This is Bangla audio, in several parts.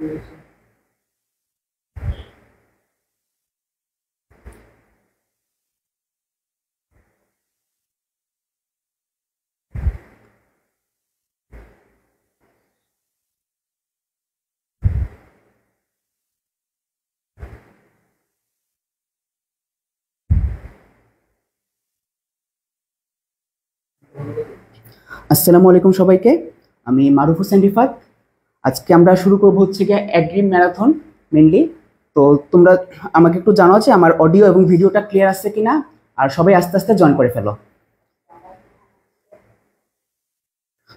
আসসালামু আলাইকুম সবাইকে। আমি মারুফ হোসেন রিফাত। আজকে আমরা শুরু করব হচ্ছে গিয়ে অ্যাগ্রি ম্যারাথন মেনলি। তো তোমরা আমাকে একটু জানাও যে আমার অডিও এবং ভিডিওটা ক্লিয়ার আসছে কিনা, আর সবাই আস্তে আস্তে জয়েন করে ফেলো।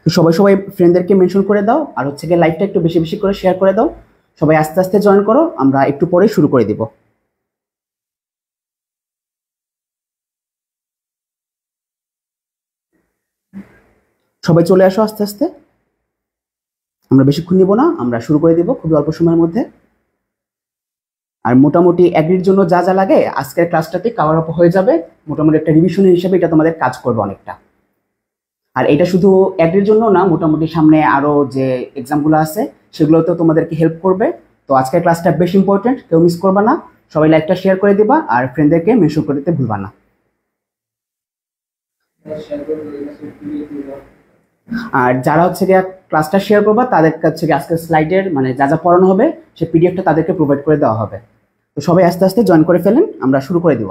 তো সবাই সবাই ফ্রেন্ডদেরকে মেনশন করে দাও, আর হচ্ছে গিয়ে লাইভটা একটু বেশি বেশি করে শেয়ার করে দাও। সবাই আস্তে আস্তে জয়েন করো, আমরা একটু পরেই শুরু করে দিব। সবাই চলে আসো আস্তে আস্তে, আমরা বেশিক্ষণ নিব না, আমরা শুরু করে দিব খুবই অল্প সময়ের মধ্যে। আর মোটামুটি অ্যাগ্রির জন্য যা যা লাগে আজকের ক্লাসটাতে কভার আপ হয়ে যাবে। মোটামুটি একটা রিভিশন হিসেবে এটা তোমাদের কাজ করবে অনেকটা। আর এটা শুধু অ্যাগ্রির জন্য না, মোটামুটি সামনে আরো যে এক্সামগুলো আছে সেগুলোতেও তোমাদেরকে হেল্প করবে। তো আজকের ক্লাসটা বেশ ইম্পর্টেন্ট, কেউ মিস করবা না। সবাই লাইভটা শেয়ার করে দিবা আর ফ্রেন্ডদেরকে মেনশন করে দিতে ভুলবা না। আর যারা হচ্ছে গিয়ে ক্লাসটা শেয়ার করবা তাদের কাছে আজকের স্লাইডের মানে যা যা পড়ানো হবে সে পিডিএফটা তাদেরকে প্রোভাইড করে দেওয়া হবে। তো সবাই আস্তে আস্তে জয়েন করে ফেলেন, আমরা শুরু করে দিব।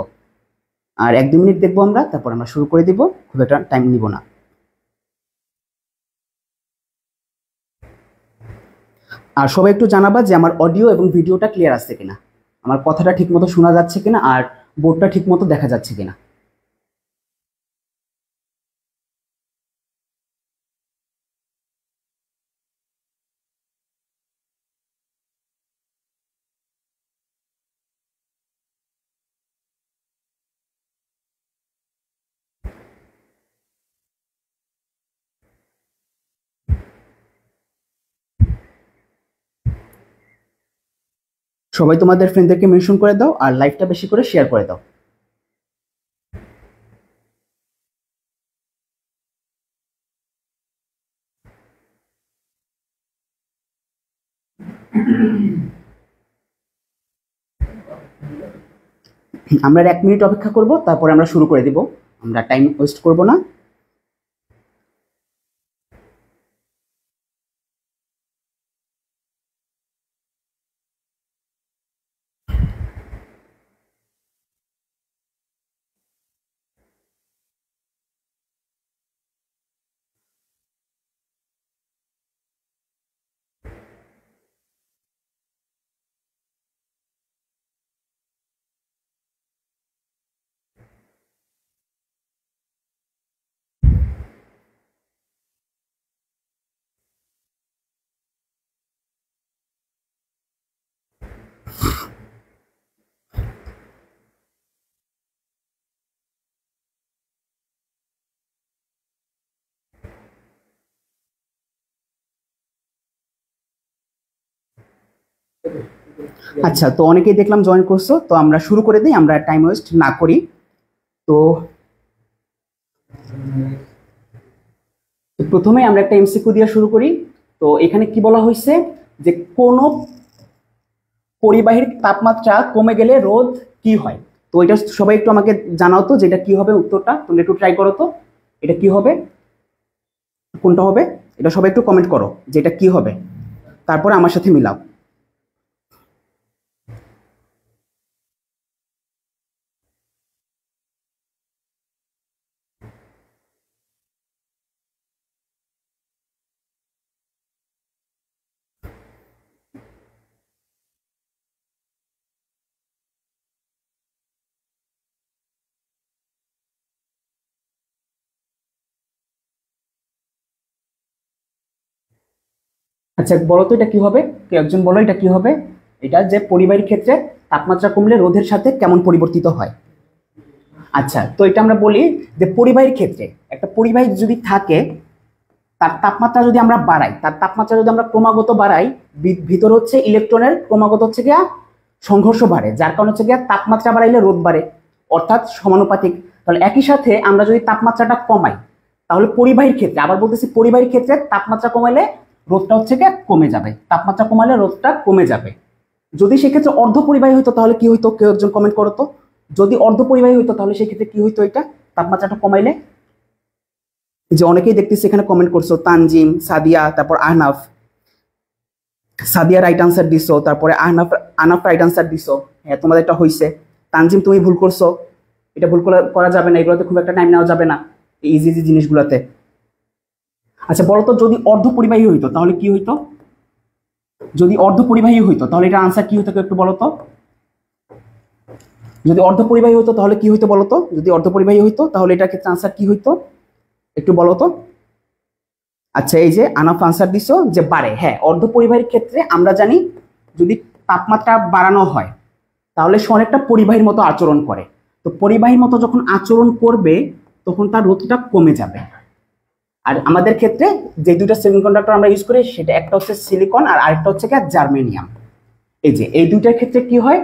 আর 1-2 মিনিট দেখবো আমরা, তারপর আমরা শুরু করে দিব, খুব একটা টাইম নিব না। আর সবাই একটু জানাবা যে আমার অডিও এবং ভিডিওটা ক্লিয়ার আসছে কিনা, আমার কথাটা ঠিক মতো শোনা যাচ্ছে কিনা, আর বোর্ডটা ঠিক মতো দেখা যাচ্ছে কিনা। সবাই তোমাদের ফ্রেন্ডদেরকে মেনশন করে দাও আর লাইভটা বেশি করে শেয়ার করে দাও। আমরা 1 মিনিট অপেক্ষা করব, তারপরে আমরা শুরু করে দিব, আমরা টাইম ওয়েস্ট করব না। আচ্ছা, তো অনেকেই দেখলাম জয়েন করছো, তো আমরা শুরু করে দিই, আমরা টাইম ওয়েস্ট না করি। তো প্রথমে আমরা একটা এমসিকিউ দিয়ে শুরু করি। তো এখানে কি বলা হয়েছে যে কোন পরিবাহীর তাপমাত্রা কমে গেলে রোধ কি হয়। তো এটা সবাই একটু আমাকে জানাও তো যে এটা কি হবে, উত্তরটা তোমরা একটু ট্রাই করো তো, এটা কি হবে, কোনটা হবে, এটা সবাই একটু কমেন্ট করো যে এটা কি হবে, তারপরে আমার সাথে মিলাও। আচ্ছা বলো তো এটা কি হবে, কেউ একজন বলো এটা কি হবে। এটা যে পরিবাহীর ক্ষেত্রে তাপমাত্রা কমলে রোধের সাথে কেমন পরিবর্তিত হয়। আচ্ছা, তো এটা আমরা বলি যে পরিবাহীর ক্ষেত্রে একটা পরিবাহী যদি থাকে, তার তাপমাত্রা যদি আমরা বাড়াই, তার তাপমাত্রা যদি আমরা ক্রমাগত বাড়াই, ভিতর হচ্ছে ইলেকট্রনের ক্রমাগত হচ্ছে গিয়া সংঘর্ষ বাড়ে, যার কারণ হচ্ছে গিয়া তাপমাত্রা বাড়াইলে রোধ বাড়ে, অর্থাৎ সমানুপাতিক। তাহলে একই সাথে আমরা যদি তাপমাত্রাটা কমাই, তাহলে পরিবাহীর ক্ষেত্রে, আবার বলতেছি পরিবাহীর ক্ষেত্রে তাপমাত্রা কমাইলে রোধটা হচ্ছে কি কমে যাবে, তাপমাত্রা কমালে রোধটা কমে যাবে। যদি সেক্ষেত্রে অর্ধপরিবাহী হইতো তাহলে কি হইতো, কেউ একজন কমেন্ট করো তো। যদি অর্ধপরিবাহী হইতো তাহলে সেক্ষেত্রে কি হইতো, এটা তাপমাত্রাটা কমাইলে? যে অনেকেই দেখতেছি এখানে কমেন্ট করছো, তানজিম, সাদিয়া, তারপর আহনাফ। সাদিয়া রাইট আনসার দিছো, তারপরে আহনাফ রাইট আনসার দিছো। হ্যাঁ, তোমাদের এটা হইছে। তানজিম তুমি ভুল করছো, এটা ভুল করা যাবে না, এগুলোতে খুব একটা টাইম নেওয়া যাবে না ইজি ইজি জিনিসগুলোতে। আচ্ছা বলো তো, যদি অর্ধপরিবাহী হইতো তাহলে কি হইতো? যদি অর্ধপরিবাহী হইতো তাহলে এটা আনসার কি হইতো একটু বলো তো। যদি অর্ধপরিবাহী হইতো তাহলে কি হইতো বলো তো। যদি অর্ধপরিবাহী হইতো তাহলে এটার ক্ষেত্রে আনসার কি হইতো একটু বলো তো। আচ্ছা, এই যে আনাফ আনসার দিছো যে বাড়ে। হ্যাঁ, অর্ধপরিবাহীর ক্ষেত্রে আমরা জানি যদি তাপমাত্রা বাড়ানো হয় তাহলে সে অনেকটা পরিবাহীর মতো আচরণ করে। তো পরিবাহীর মতো যখন আচরণ করবে তখন তার রোধটা কমে যাবে। আর আমাদের ক্ষেত্রে যে দুইটা সেমিকন্ডাক্টর আমরা ইউজ করি সেটা একটা হচ্ছে সিলিকন আর আরেকটা হচ্ছে কি জার্মেনিয়াম। এই যে এই দুইটার ক্ষেত্রে কি হয়,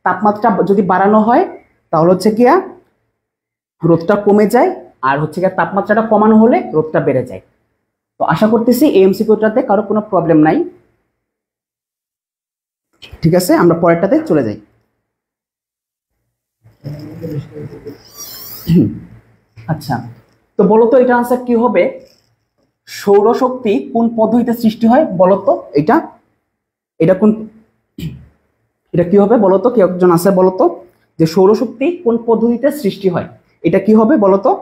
তাপমাত্রা যদি বাড়ানো হয় তাহলে হচ্ছে কি রোধটা কমে যায়, আর হচ্ছে কি তাপমাত্রাটা কমানো হলে রোধটা বেড়ে যায়। তো আশা করতেছি এই এমসিকিউটাতে কারো কোনো প্রবলেম নাই। ঠিক আছে, আমরা পরেরটাতে চলে যাই। আচ্ছা, তো বলো তো এটা আনসার কি হবে? সৌরশক্তি কোন পদ্ধতিতে সৃষ্টি হয় বলো তো। এটা কোন, এটা কি হবে বলো তো, কেউ একজন আনসার বলো তো, যে সৌরশক্তি কোন পদ্ধতিতে সৃষ্টি হয়, এটা কি হবে বলো তো।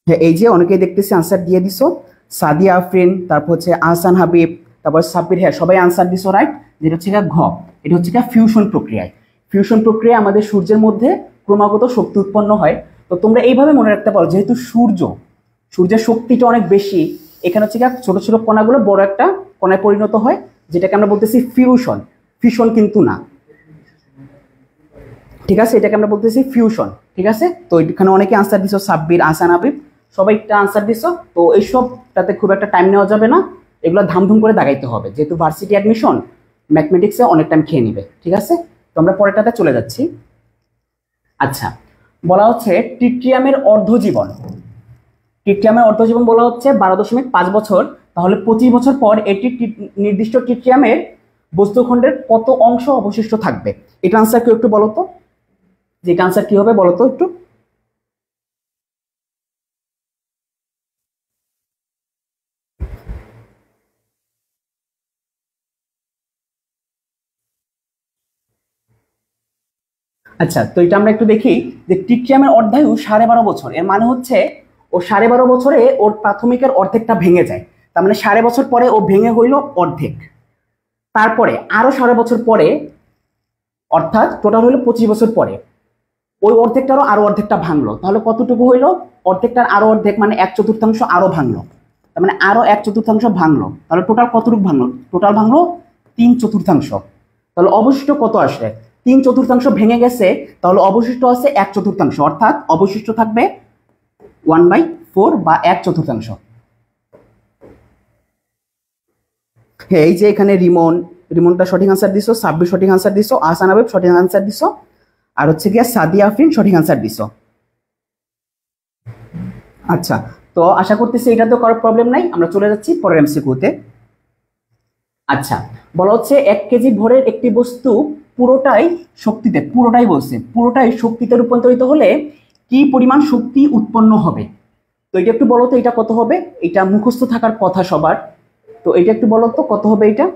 হ্যাঁ, এই যে অনেকেই দেখতেছি আনসার দিয়ে দিছো, সাদিয়া আফরিন, তারপর হচ্ছে আহসান হাবিব, তারপর সাব্বির। হ্যাঁ, সবাই আনসার দিছো রাইট। যেটা হচ্ছে ঘ, এটা হচ্ছে ফিউশন প্রক্রিয়ায়। ফিউশন প্রক্রিয়া আমাদের সূর্যের মধ্যে ক্রমাগত শক্তি উৎপন্ন হয়। তো তোমরা এইভাবে মনে রাখতে পারো, যেহেতু সূর্যের শক্তিটা অনেক বেশি, এখানে হচ্ছে ছোট ছোট কণাগুলো বড় একটা কণায় পরিণত হয়, যেটাকে আমরা বলতেছি ফিউশন। ফিউশন কিন্তু না, ঠিক আছে, এটাকে আমরা বলতেছি ফিউশন। ঠিক আছে, তো এখানে অনেকে আনসার দিছো, সাব্বির, আহসান হাবিব, সবাই একটা আনসার দিছো। তো এইসবটাতে খুব একটা টাইম নেওয়া যাবে না, এগুলো ধামধুম করে দাগাইতে হবে, যেহেতু ভার্সিটি অ্যাডমিশন ম্যাথমেটিক্সে অনেক টাইম খেয়ে নিবে। ঠিক আছে, তো আমরা পরেরটাতে চলে যাচ্ছি। আচ্ছা, বলা হচ্ছে ট্রিটিয়ামের অর্ধজীবন। ট্রিটিয়ামের অর্ধজীবন বলা হচ্ছে 12.5 বছর। তাহলে 25 বছর পর এটি নির্দিষ্ট ট্রিটিয়ামের বস্তুখণ্ডের কত অংশ অবশিষ্ট থাকবে? এটা আনসার কেউ একটু বলো তো, যে এটা আনসার কি হবে বলো তো একটু। আচ্ছা, তো এটা আমরা একটু দেখি যে ট্রিটিয়ামের অর্ধায়ু 12.5 বছর। এর মানে হচ্ছে ও 12.5 বছরে ওর প্রাথমিকের অর্ধেকটা ভেঙে যায়। তার মানে 12.5 বছর পরে ও ভেঙে হইল অর্ধেক। তারপরে আরো 12.5 বছর পরে, অর্থাৎ টোটাল হইলো 25 বছর পরে, ওই অর্ধেকটারও আরো অর্ধেকটা ভাঙলো। তাহলে কতটুকু হইলো? অর্ধেকটার আরো অর্ধেক মানে 1/4 আরো ভাঙলো। তার মানে আরো 1/4 ভাঙলো। তাহলে টোটাল কতটুকু ভাঙলো? টোটাল ভাঙলো 3/4। তাহলে অবশিষ্ট কত আসে? 3/4 ভেঙে গেছে, তাহলে অবশিষ্ট আছে 1/4, অর্থাৎ অবশিষ্ট থাকবে 1/4 বা 1/4। হ্যাঁ, এই যে এখানে রিমনটা সঠিক আনসার দিছো, সাব্বির সঠিক আনসার দিছো, আহসান হাবিব সঠিক আনসার দিছো, আর হচ্ছে গিয়া সাদিয়া আফরিন সঠিক আনসার দিছো। আচ্ছা, তো আশা করতেছি এটা তো কারো প্রবলেম নাই। আমরা চলে যাচ্ছি পরের এমসিকিউতে। আচ্ছা, বলা হচ্ছে 1 কেজি ভরের একটি বস্তু পুরোটাই শক্তিতে রূপান্তরিত হলে কি পরিমাণ শক্তি উৎপন্ন হবে? তো এটা একটু বলো তো, এটা কত হবে? এটা মুখস্থ থাকার কথা সবার। তো এটা একটু বলো তো কত হবে এটা।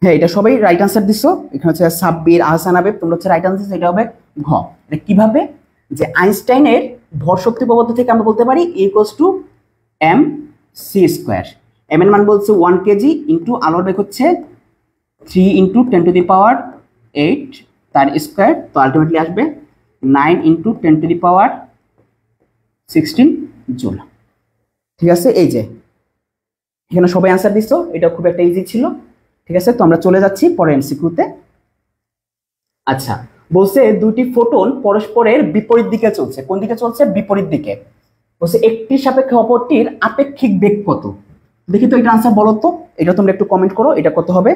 হ্যাঁ, এটা সবাই রাইট আনসার দিছো। এখানে হচ্ছে সাব্বির, আহসান হাবিব, তোমরা হচ্ছে রাইট আনসার। এটা হবে ঘ। এটা কিভাবে? যে আইনস্টাইনের ভর শক্তি উপপাদ্য থেকে আমরা বলতে পারি E = m C square. M এর মান বলছে 1 কেজি ইন্টু আলোর বেগ হচ্ছে 3 ইন্টু 10⁸ তার স্কোয়ার, তো আলটিমেটলি আসবে 9 ইন্টু 10⁻16 জুল। ঠিক আছে, এই যে এখানে সবাই অ্যান্সার দিছো, এটা খুব একটা ইজি ছিল। ঠিক আছে, তো আমরা চলে যাচ্ছি পরের এমসিকিউতে। আচ্ছা, বলছে দুটি ফোটন পরস্পরের বিপরীত দিকে চলছে। কোন দিকে চলছে? বিপরীত দিকে। বলছে একটির সাপেক্ষে অপরটির আপেক্ষিক বেগ কত? দেখি তো এটা আনসার বলো তো, এটা তোমরা একটু কমেন্ট করো, এটা কত হবে?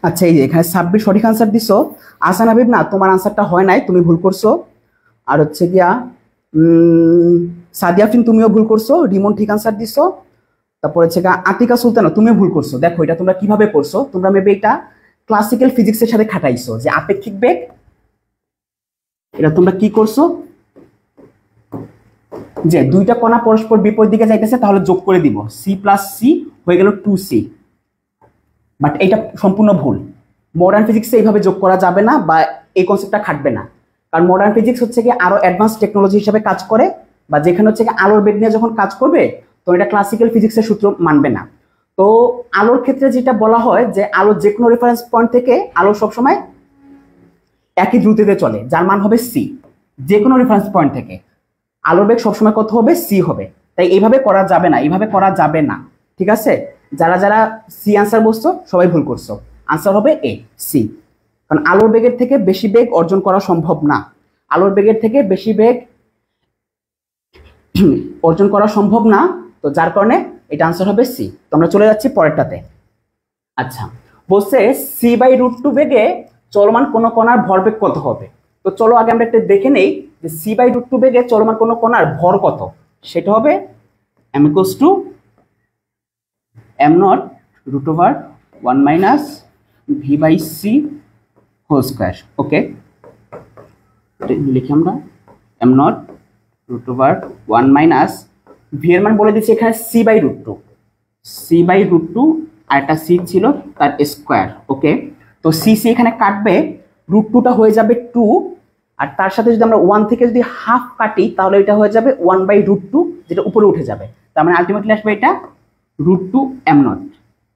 আচ্ছা, এই যে এখানে 26 সঠিক আনসার দিছো। আসান হাবিব, না তোমার আনসারটা হয় নাই, তুমি ভুল করছো। আর হচ্ছে গিয়া সাদিয়া আফরিন, তুমিও ভুল করছো। রিমন ঠিক আনসার দিছো। তারপর হচ্ছে গিয়া আতিকা সুলতানা, তুমিও ভুল করছো। দেখো এটা তোমরা কিভাবে করছো, তোমরা মেবি এটা ক্লাসিক্যাল ফিজিক্সের সাথে খাটাইছো যে আপেক্ষিক বেগ। এটা তোমরা কি করছো, যে দুইটা কণা পরস্পর বিপরীত দিকে যাইতেছে, তাহলে যোগ করে দিব, সি প্লাস সি হয়ে গেল 2c। বাট এটা সম্পূর্ণ ভুল। মডার্ন ফিজিক্সে এইভাবে যোগ করা যাবে না, বা এই কনসেপ্টটা খাটবে না। কারণ মডার্ন ফিজিক্স হচ্ছে কি আরো অ্যাডভান্স টেকনোলজি হিসেবে কাজ করে, বা যেখানে হচ্ছে কি আলোর বেগ নিয়ে যখন কাজ করবে, তো এটা ক্লাসিক্যাল ফিজিক্সের সূত্র মানবে না। তো আলোর ক্ষেত্রে যেটা বলা হয় যে আলো যে কোনো রেফারেন্স পয়েন্ট থেকে আলো সবসময় একই দ্রুতিতে চলে, যার মান হবে সি। যে কোনো রেফারেন্স পয়েন্ট থেকে আলোর বেগ সবসময় কত হবে? সি হবে। তাই এইভাবে করা যাবে না, এইভাবে করা যাবে না। ঠিক আছে, যারা যারা সি আনসার বসছো সবাই ভুল করছো। আনসার হবে এ, সি। কারণ আলোর বেগের থেকে বেশি বেগ অর্জন করা সম্ভব না। আলোর বেগের থেকে বেশি বেগ অর্জন করা সম্ভব না, তো যার কারণে এটা আনসার হবে সি। তো আমরা চলে যাচ্ছি পরেরটাতে। আচ্ছা, বলছে c/√2 বেগে চলমান কোন কণার ভরবেগ কত হবে? তো চলো আগে আমরা একটা দেখে নেই যে c/√2 বেগে চলমান কোন কণার ভর কত। সেটা হবে m = m0√1 - v/c²। ওকে, লিখি আমরা m0√1 - v এর মান বলে দিচ্ছি এখানে c/√2 আর একটা সি ছিল তার স্কোয়ার। ওকে, তো সি সি এখানে কাটবে, √2টা হয়ে যাবে 2, আর তার সাথে যদি আমরা 1 থেকে যদি হাফ কাটি, তাহলে এটা হয়ে যাবে 1/√2, যেটা উপরে উঠে যাবে। তার মানে আলটিমেটলি আসবে এটা √2 m0।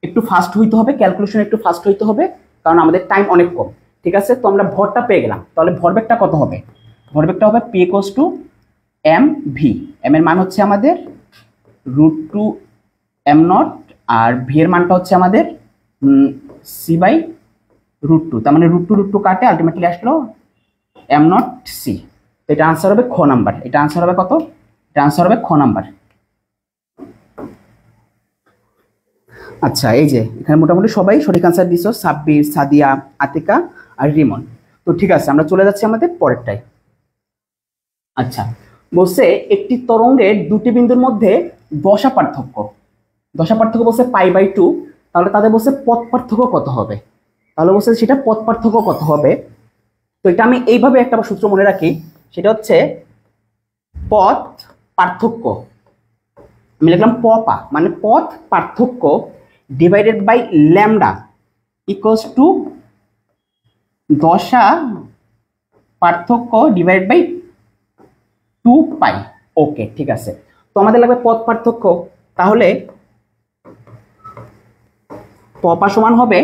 একটু ফাস্ট হইতে হবে, ক্যালকুলেশন একটু ফাস্ট হইতে হবে, কারণ আমাদের টাইম অনেক কম। ঠিক আছে, তো আমরা ভরটা পেয়ে গেলাম, তাহলে ভরবেগটা কত হবে? ভরবেগটা হবে p = mv। m এর মান হচ্ছে আমাদের √2 m0, আর ভি এর মানটা হচ্ছে আমাদের c/√2। তার মানে √2 কাটে আলটিমেটলি আসলো m0c। তো এটা আনসার হবে খ নাম্বার। এটা আনসার হবে কত? এটা আনসার হবে খ নাম্বার। আচ্ছা, এই যে এখানে মোটামুটি সবাই সঠিক আনসার দিছো, সাব্বির, সাদিয়া, আতিকা আর রিমন। তো ঠিক আছে, আমরা চলে যাচ্ছি আমাদের পরেরটায়। আচ্ছা, বলছে একটি তরঙ্গের দুটি বিন্দুর মধ্যে দশা পার্থক্য বলছে π/2, তাহলে তাদের বলছে পথ পার্থক্য কত হবে? তাহলে বলছে সেটা পথ পার্থক্য কত হবে। তো এটা আমি এইভাবে একটা সূত্র মনে রাখি, সেটা হচ্ছে পথ পার্থক্য, আমি লিখলাম পপা, মানে পথ পার্থক্য divided by lambda equals to দশা পার্থক্য ডিভাইডেড বাই 2π। ওকে, ঠিক আছে, তো আমাদের লাগবে পথ পার্থক্য। তাহলে পপা সমান হবে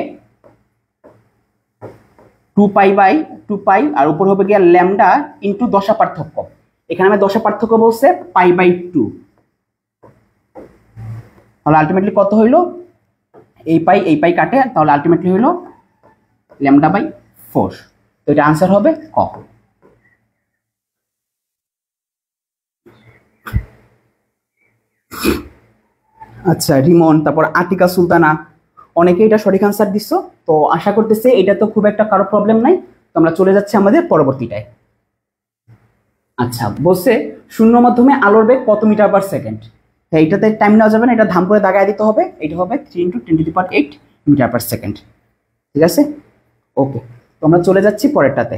2π/2π, আর উপর হবে গিয়া ল্যামডা ইন্টু দশা পার্থক্য। এখানে আমি দশা পার্থক্য বলছে π/2, তাহলে আলটিমেটলি কত হইলো? এই পাই কাটে, তাহলে আলটিমেটলি হইলো λ/4। তো এটা আনসার হবে ক। আচ্ছা, রিমন, তারপর আতিকা সুলতানা, অনেকে এটা সঠিক আনসার দিচ্ছ। তো আশা করতেছে এটা তো খুব একটা কারো প্রবলেম নাই। তো আমরা চলে যাচ্ছি আমাদের পরবর্তীটায়। আচ্ছা, বলছে শূন্য মাধ্যমে আলোর বেগ কত মিটার পার সেকেন্ড? হ্যাঁ, এটাতে টাইম নেওয়া যাবে না, এটা ধাম করে দাগায় দিতে হবে। এটা হবে 3 × 10⁸ মিটার পার সেকেন্ড। ঠিক আছে, ওকে। তো আমরা চলে যাচ্ছি পরেরটাতে।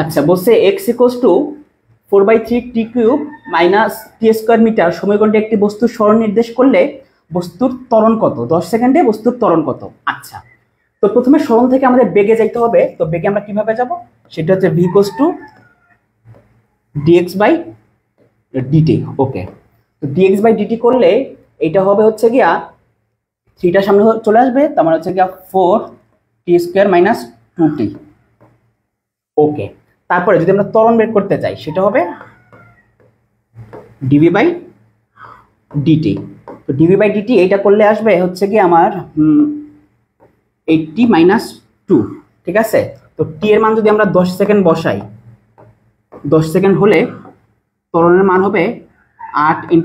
আচ্ছা, বলছে x = 4/3t³ - t² মিটার সমীকরণটি একটি বস্তুর সরণ নির্দেশ করলে বস্তুর ত্বরণ কত? 10 সেকেন্ডে বস্তুর ত্বরণ কত? আচ্ছা, তো প্রথমে সরণ থেকে আমাদের বেগে যাইতে হবে। তো বেগে আমরা কিভাবে যাব? সেটা হচ্ছে v = dx/dt। ওকে, তো dx/dt করলে এটা হবে হচ্ছে গিয়া 3টা সামনে চলে আসবে, তার মানে হচ্ছে গিয়া 4t² - 2t। ওকে, তারপরে যদি আমরা ত্বরণ বের করতে চাই সেটা হবে dv/dt। তো dv/dt এইটা করলে আসবে হচ্ছে কি আমার 80 - 2। ঠিক আছে, তো t এর মান যদি আমরা 10 সেকেন্ড বসাই, 10 সেকেন্ড হলে ত্বরণের মান হবে 8 ×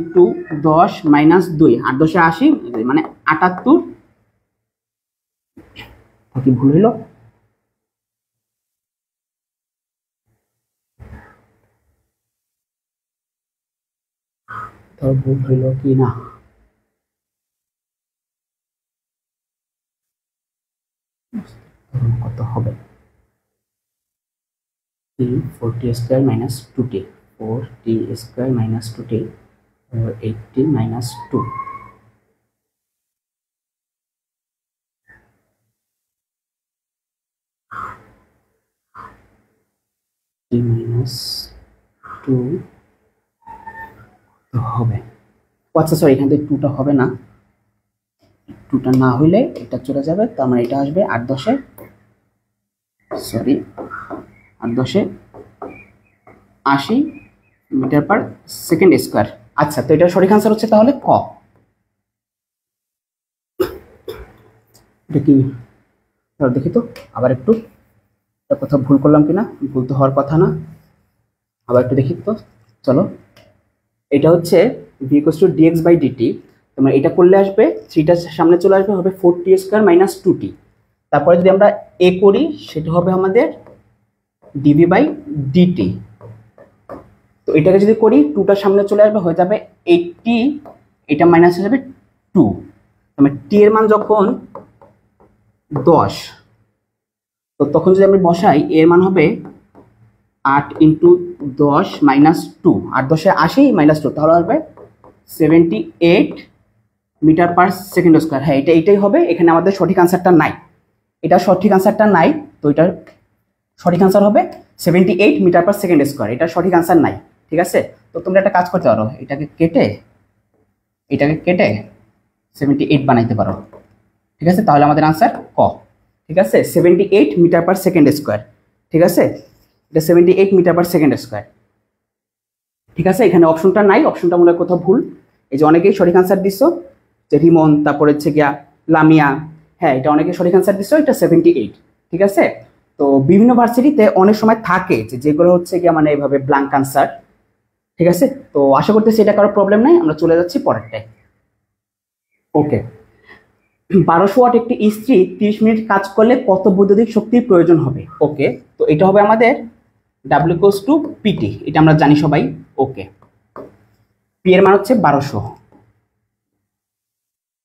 10 - 2, 8 × 10 = 80, মানে 78। কি ভুল হইল? তো ভুল হইল কি না? কত হবে? 4t² - 2t, 4t² - 2t, 80 - 2। -2 হবে। আচ্ছা সরি, এখানে 2টা হবে না, 2টা না হইলে এটা চলে যাবে, তার মানে এটা আসবে 8 × 10 sorry 8 × 10 80 metre per second square. আচ্ছা, তো এটার সঠিক আনসার হচ্ছে তাহলে ক। এটা কি দেখি তো আবার একটু, কোথাও ভুল করলাম কিনা। ভুল তো হওয়ার কথা না, আবার একটু দেখি তো। চলো, এটা হচ্ছে v = dx/dt। তোমরা এটা করলে আসবে 3টা সামনে চলে আসবে, হবে 4t² - 2t। তারপরে যদি আমরা a করি সেটা হবে আমাদের dv/dt। তো এটাকে যদি করি 2টা সামনে চলে আসবে, হয়ে যাবে 80, এটা মাইনাস হয়ে যাবে 2। মানে t এর মান যখন 10, তো তখন যদি আমি বসাই এর মান হবে 8 × 10 - 2, 8 × 10 = 80 - 2, তাহলে আসবে 78 মিটার পার সেকেন্ড স্কয়ার। হ্যাঁ, এটাই হবে। এখানে আমাদের সঠিক আনসারটা নাই, এটা সঠিক আনসারটা নাই। তো এটার সঠিক আনসার হবে 78 মিটার পার সেকেন্ড স্কয়ার। এটা সঠিক আনসার নাই। ঠিক আছে, তো তোমরা একটা কাজ করতে পারো, এটাকে কেটে 78 বানাইতে পারো। ঠিক আছে, তাহলে আমাদের আনসার ক। ঠিক আছে, 78 মিটার পার সেকেন্ড স্কয়ার। ঠিক আছে, এটা 78 মিটার পার সেকেন্ড স্কয়ার। ঠিক আছে, এখানে অপশনটা নাই, অপশনটা মনে হয় কোথাও ভুল। এই যে অনেকেই সঠিক আনসার দিছো, যে রিমন, তারপরে হচ্ছে গিয়া লামিয়া, হ্যাঁ এটা অনেকে সঠিক আনসার দিছো, এটা 78। ঠিক আছে, তো বিভিন্ন ভার্সিটিতে অনেক সময় থাকে যেগুলো হচ্ছে গিয়া মানে এইভাবে ব্ল্যাঙ্ক আনসার। ঠিক আছে, তো আশা করতেছি এটা কারো প্রবলেম নাই। আমরা চলে যাচ্ছি পরেরটায়। ওকে, 1200 ওয়াট একটি ইস্ত্রি 30 মিনিট কাজ করলে কত বৈদ্যুতিক শক্তির প্রয়োজন হবে? ওকে, তো এটা হবে আমাদের W = PT, এটা আমরা জানি সবাই। ওকে, P এর মান হচ্ছে 1200।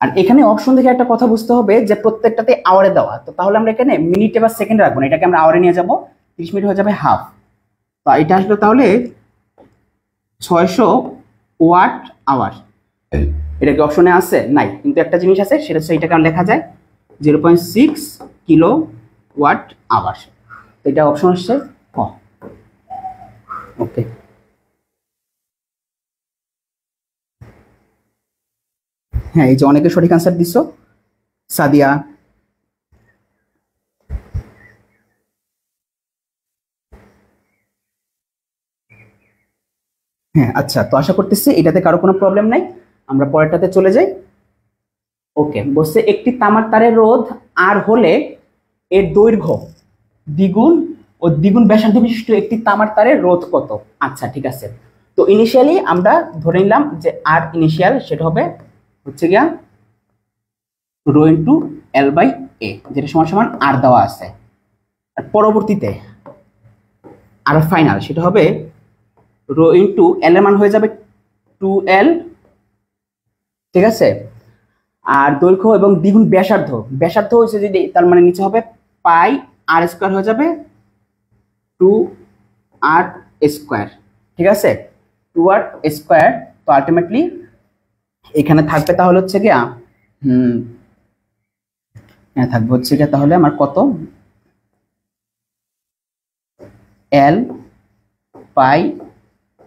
আর এখানে অপশন দেখে একটা কথা বুঝতে হবে যে প্রত্যেকটাতে আওয়ারে দেওয়া, তো তাহলে আমরা এখানে মিনিটে বা সেকেন্ডে রাখবো না, এটাকে আমরা আওয়ারে নিয়ে যাব। 30 মিনিট হয়ে যাবে হাফ, তো এটা আসলে তাহলে 600 ওয়াট আওয়ার। এটা কি অপশনে আছে? নাই, কিন্তু একটা জিনিস আছে, সেটা হচ্ছে এটাকে লেখা যায় 0.6 কিলো ওয়াট আওয়ার। তো এটা অপশন হচ্ছে ক। ওকে, হ্যাঁ এই যে অনেকে সঠিক আনসার দিছো, সাদিয়া, হ্যাঁ আচ্ছা, তো আশা করতেছি এটাতে কারো কোনো প্রবলেম নাই। আমরা পরেরটাতে চলে যাই। ওকে, বলছে একটি তামার তারের রোধ আর হলে এর দৈর্ঘ্য দ্বিগুণ ও দ্বিগুণ ব্যাসার্ধ বিশিষ্ট একটি তামার তারের রোধ কত? আচ্ছা ঠিক আছে, তো ইনিশিয়ালি আমরা ধরে নিলাম যে আর ইনিশিয়াল সেটা হবে হচ্ছে গিয়া রো ইন্টু L/A, যেটা সমান সমান আর দেওয়া আছে। আর পরবর্তীতে আর ফাইনাল সেটা হবে রো ইন্টু এল এর মান হয়ে যাবে 2l, ঠিক আছে। আর দৈর্ঘ্য এবং দ্বিগুণ ব্যাসার্ধ, ব্যাসার্ধ হচ্ছে যদি তার মানে নিচে হবে পাই আর স্কোয়ার হয়ে যাবে 2r স্কোয়ার, ঠিক আছে, 2r স্কোয়ার। তো আলটিমেটলি এখানে থাকবে তাহলে হচ্ছে গিয়া থাকবে হচ্ছে গিয়া তাহলে আমার কত, l পাই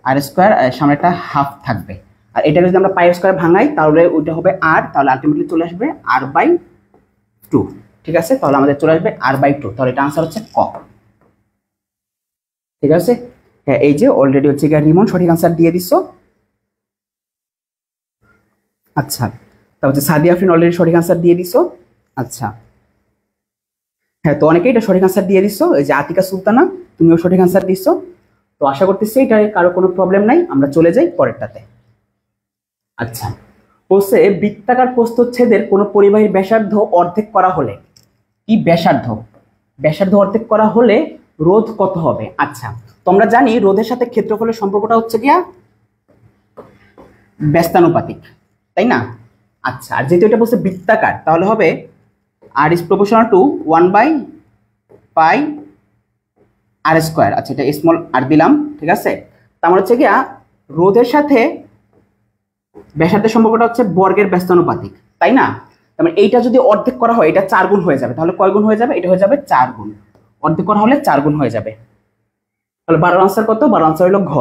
আর স্কোয়ার, সামনে একটা হাফ থাকবে। আর এটা যদি আমরা পাই স্কোয়ার ভাঙাই তাহলে ওইটা হবে আর, তাহলে আলটিমেটলি চলে আসবে r/2, ঠিক আছে। তাহলে আমাদের চলে আসবে r/2, তাহলে এটা আনসার হচ্ছে ক, ঠিক আছে। হ্যাঁ, এই যে অলরেডি হচ্ছে গিয়ে রিমন সঠিক আনসার দিয়ে দিছো। আচ্ছা, তারপর হচ্ছে সাদিয়া আফরিন অলরেডি সঠিক আনসার দিয়ে দিছো। আচ্ছা, হ্যাঁ, তো অনেকেই এটা সঠিক আনসার দিয়ে দিছো। এই যে আতিকা সুলতানা, তুমিও সঠিক আনসার দিছো। তো আশা করতেছি এটা কারো কোনো প্রবলেম নাই, আমরা চলে যাই পরেরটাতে। আচ্ছা, বলছে বৃত্তাকার প্রস্থচ্ছেদের কোনো পরিবাহীর ব্যাসার্ধ অর্ধেক করা হলে, কি ব্যাসার্ধ, ব্যাসার্ধ অর্ধেক করা হলে রোধ কত হবে। আচ্ছা, তোমরা জানি রোধের সাথে ক্ষেত্রফলের সম্পর্কটা হচ্ছে গিয়া ব্যস্তানুপাতিক, তাই না। আচ্ছা, আর যেহেতু এটা বলছে বৃত্তাকার তাহলে হবে r is proportional to 1/পাই আর স্কোয়ার। আচ্ছা, এটা স্মল আর দিলাম, ঠিক আছে। তার মানে হচ্ছে গিয়া রোধের সাথে ব্যাসার্ধের সম্পর্কটা হচ্ছে বর্গের ব্যস্তানুপাতিক, তাই না। তার মানে এইটা যদি অর্ধেক করা হয় এটা 4 গুণ হয়ে যাবে, তাহলে কয় গুণ হয়ে যাবে, এটা হয়ে যাবে 4 গুণ, অর্ধেক করা হলে 4 গুণ হয়ে যাবে। তাহলে 12 আনসার কত, 12 আনসার হলো ঘ।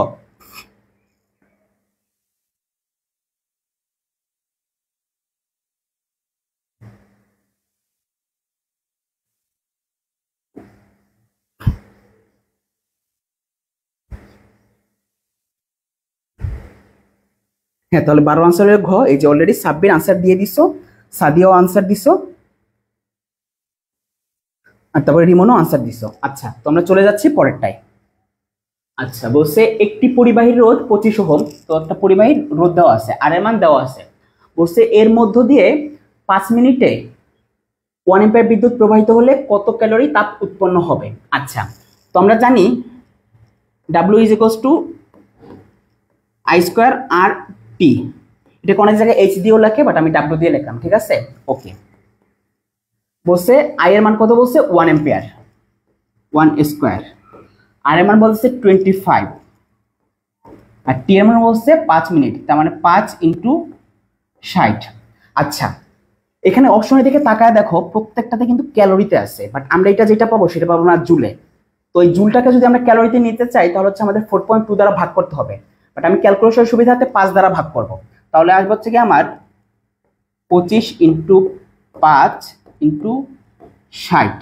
হ্যাঁ, তাহলে 12 আনসারের ঘ। এই যে অলরেডি সাব্বির আনসার দিয়ে দিছো, সাদিয়াও আনসার দিছো, আর তারপরে রিমনও আনসার দিছো। আচ্ছা, তো আমরা চলে যাচ্ছি পরেরটায়। আচ্ছা, বলছে একটি পরিবাহীর রোধ 25 ওহম, তো একটা পরিবাহীর রোধ দেওয়া আছে আর এর মান দেওয়া আছে। বলছে এর মধ্য দিয়ে 5 মিনিটে 1 এম্পিয়ার বিদ্যুৎ প্রবাহিত হলে কত ক্যালোরি তাপ উৎপন্ন হবে। আচ্ছা, তো আমরা জানি W is equals to I square R T, এটা অনেক জায়গায় H দিয়েও লেখে, বাট আমি W দিয়ে লিখলাম, ঠিক আছে। ওকে, বলছে I এর মান কত, বলছে 1 এম্পিয়ার, 1 স্কোয়ার, আর এর মান বলছে 25, আর টি এর মান বলছে 5 মিনিট, তার মানে 5 × 60। আচ্ছা, এখানে অপশনের দিকে তাকায় দেখো প্রত্যেকটাতে কিন্তু ক্যালোরিতে আছে, বাট আমরা এটা যেটা পাবো সেটা পাবো না জুলে। তো এই জুলটাকে যদি আমরা ক্যালোরিতে নিতে চাই তাহলে হচ্ছে আমাদের 4.2 দ্বারা ভাগ করতে হবে, বাট আমি ক্যালকুলেশনের সুবিধাতে 5 দ্বারা ভাগ করব। তাহলে আসবে হচ্ছে কি আমার 25 × 5 × 60,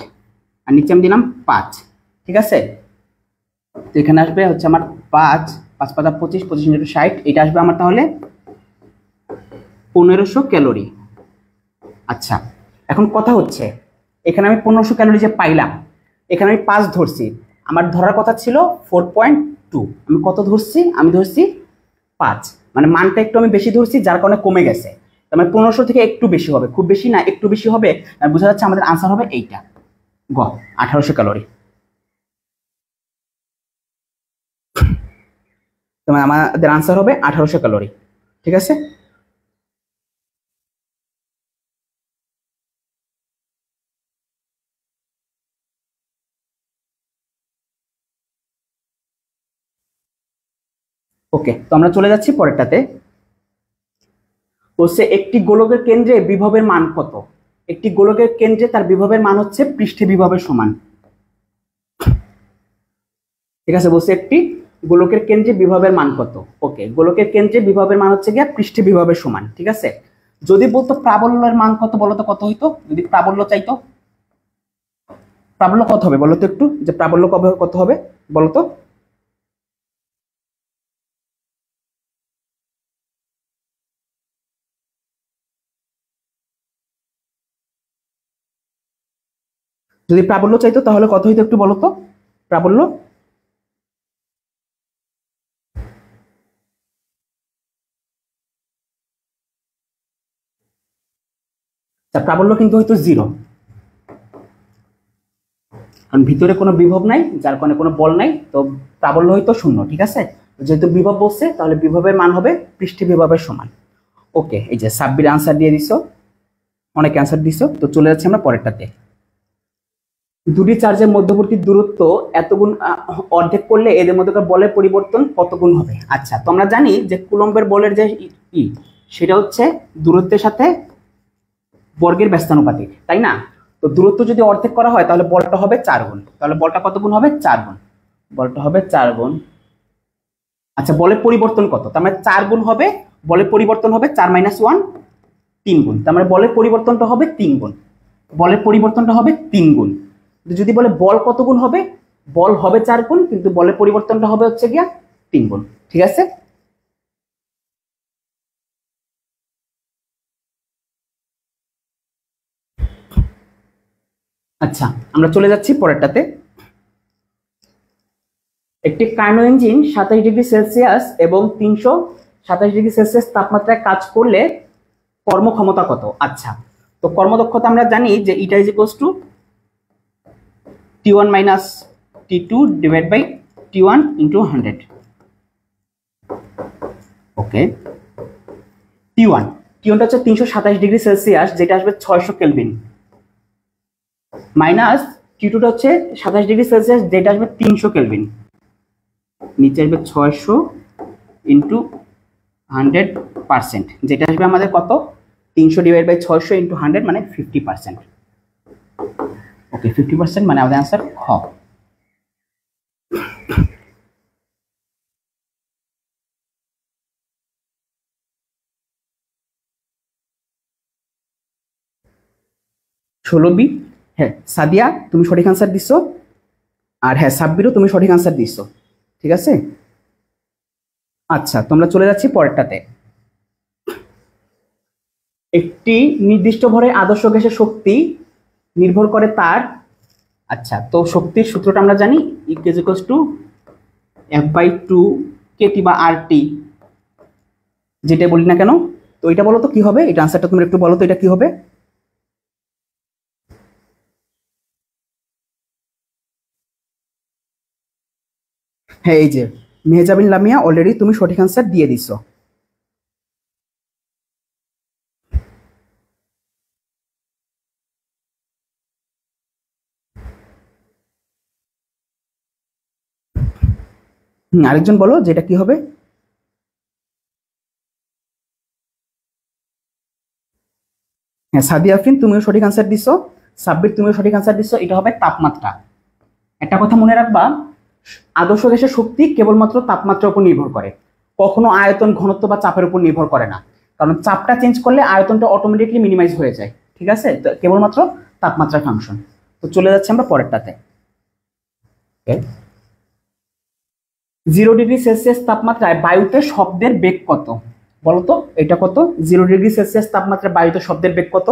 আর নিচে আমি দিলাম 5, ঠিক আছে। তো এখানে আসবে হচ্ছে আমার 5 5 5 25, 25 × 60, এটা আসবে আমার তাহলে 1500 ক্যালোরি। আচ্ছা, এখন কথা হচ্ছে এখানে আমি 1500 ক্যালোরি যে পাইলাম, এখানে আমি 5 ধরছি, আমার ধরার কথা ছিল 4.2, আমি কত ধরছি, আমি ধরছি 5, মানে মানটা একটু আমি বেশি ধরছি যার কারণে কমে গেছে। তার মানে 1500 থেকে একটু বেশি হবে, খুব বেশি না, একটু বেশি হবে, বোঝা যাচ্ছে আমাদের আনসার হবে এইটা গ, 1800 ক্যালোরি। তোমার আমাদের আনসার হবে 1800 ক্যালোরি, ঠিক আছে। ওকে, তো আমরা চলে যাচ্ছি পরেরটাতে। বলছে একটি গোলকের কেন্দ্রে বিভবের মান কত, একটি গোলকের কেন্দ্রে তার বিভবের মান হচ্ছে পৃষ্ঠে বিভবের সমান, ঠিক আছে। বলছে একটি গোলকের কেন্দ্রে বিভবের মান কত। ওকে, গোলকের কেন্দ্রে বিভবের মান হচ্ছে গিয়া পৃষ্ঠে বিভবের সমান, ঠিক আছে। যদি বলতো প্রাবল্যের মান কত বলতো, কত হইতো যদি প্রাবল্য চাইতো, প্রাবল্য কত হবে বলতো একটু, যে প্রাবল্য কত হবে বলতো। যদি প্রাবল্য চাইতো তাহলে কত হইতো একটু বলতো প্রাবল্য। প্রাবল্য কিন্তু হয়তো 0, কারণ ভিতরে কোনো বিভব নাই যার কারণে কোনো বল নাই, তো প্রাবল্য হয়তো 0, ঠিক আছে। যেহেতু বিভব বলছে তাহলে বিভবের মান হবে পৃষ্ঠে বিভবের সমান। ওকে, এই যে সাব্বির আনসার দিয়ে দিছো, অনেক অ্যান্সার দিছো। তো চলে যাচ্ছি আমরা পরেরটাতে। দুটি চার্জের মধ্যবর্তী দূরত্ব এত গুণ অর্ধেক করলে এদের মধ্যকার বলের পরিবর্তন কত গুণ হবে? আচ্ছা, তো আমরা জানি যে কুলম্বের বলের যে সেটা হচ্ছে দূরত্বের সাথে বর্গের ব্যস্তানুপাতিক, তাই না? তো দূরত্ব যদি অর্ধেক করা হয় তাহলে বলটা হবে 4 গুণ। তাহলে বলটা কত গুণ হবে? 4 গুণ। বলটা হবে 4 গুণ। আচ্ছা, বলের পরিবর্তন কত? তার মানে 4 গুণ হবে, বলের পরিবর্তন হবে 4 - 1 3 গুণ। তার মানে বলের পরিবর্তনটা হবে 3 গুণ। বলের পরিবর্তনটা হবে 3 গুণ। যদি বলে বল কত গুণ হবে, বল হবে 4 গুণ, কিন্তু বলের পরিবর্তনটা হবে হচ্ছে গিয়া 3 গুণ। ঠিক আছে? আচ্ছা, আমরা চলে যাচ্ছি পরেরটাতে। একটি কার্নো ইঞ্জিন 27°C এবং 327°C তাপমাত্রায় কাজ করলে কর্মক্ষমতা কত? আচ্ছা, তো কর্মদক্ষতা আমরা জানি যে eta is equals to T1 - T2 divide by T1 into 100। Okay, T1 হচ্ছে 327°C, যেটা আসবে 600 কেলভিন, মাইনাস T2 হচ্ছে 27°C, যেটা আসবে 300 কেলভিন, নিচে আসবে 600 ইন্টু 100%, যেটা আসবে আমাদের কত? 300 ডিভাইড বাই 600 ইন্টু 100 মানে 50%। ওকে, 50% মানে আমাদের আনসার খ। ষোলো বি। হ্যাঁ সাদিয়া, তুমি সঠিক আনসার দিছো। আর হ্যাঁ সাব্বিরও তুমি সঠিক আনসার দিছো। ঠিক আছে। আচ্ছা, তোমরা চলে যাচ্ছি পরেরটাতে। একটি নির্দিষ্ট ভরে আদর্শ গ্যাসের শক্তি নির্ভর করে তার, আচ্ছা তো শক্তির সূত্রটা আমরা জানি ইকুয়ালস টু F/2 KT বা RT, যেটা বলি না কেন। তো এটা বলো তো কি হবে, এটা আনসারটা তোমরা একটু বলো তো এটা কি হবে। হ্যাঁ, এই যে মেহজাবিন লামিয়া অলরেডি তুমি সঠিক আনসার দিয়ে দিছো। আরেকজন বলো যে এটা কি হবে। হ্যাঁ সাদিয়া আফরিন, তুমিও সঠিক আনসার দিছো। সাব্বির, তুমিও সঠিক আনসার দিছো। এটা হবে তাপমাত্রা। একটা কথা মনে রাখবা, আদর্শ গ্যাসের শক্তি কেবলমাত্র তাপমাত্রার উপর নির্ভর করে, কখনো আয়তন, ঘনত্ব বা চাপের উপর নির্ভর করে না। কারণ চাপটা চেঞ্জ করলে আয়তনটা অটোমেটিকলি মিনিমাইজ হয়ে যায়। ঠিক আছে, তো কেবলমাত্র তাপমাত্রার ফাংশন। তো চলে যাচ্ছে আমরা পরেরটাতে। 0°C তাপমাত্রায় বায়ুতে শব্দের বেগ কত? বলতো এটা কত? 0°C তাপমাত্রায় বায়ুতে শব্দের বেগ কত?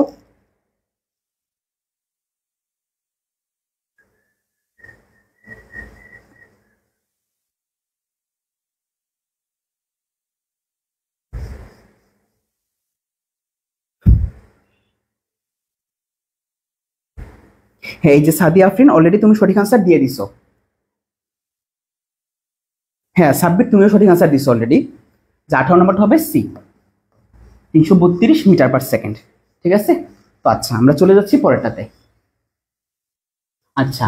হ্যাঁ, এই যে সাদিয়া আফরিন অলরেডি তুমি সঠিক আনসার দিয়ে দিছো। হ্যাঁ সাব্বির, তুমিও সঠিক আনসার দিছো অলরেডি, যে 18 নম্বরটা হবে সি, 332 মিটার পার সেকেন্ড। ঠিক আছে। তো আচ্ছা, আমরা চলে যাচ্ছি পরেরটাতে। আচ্ছা,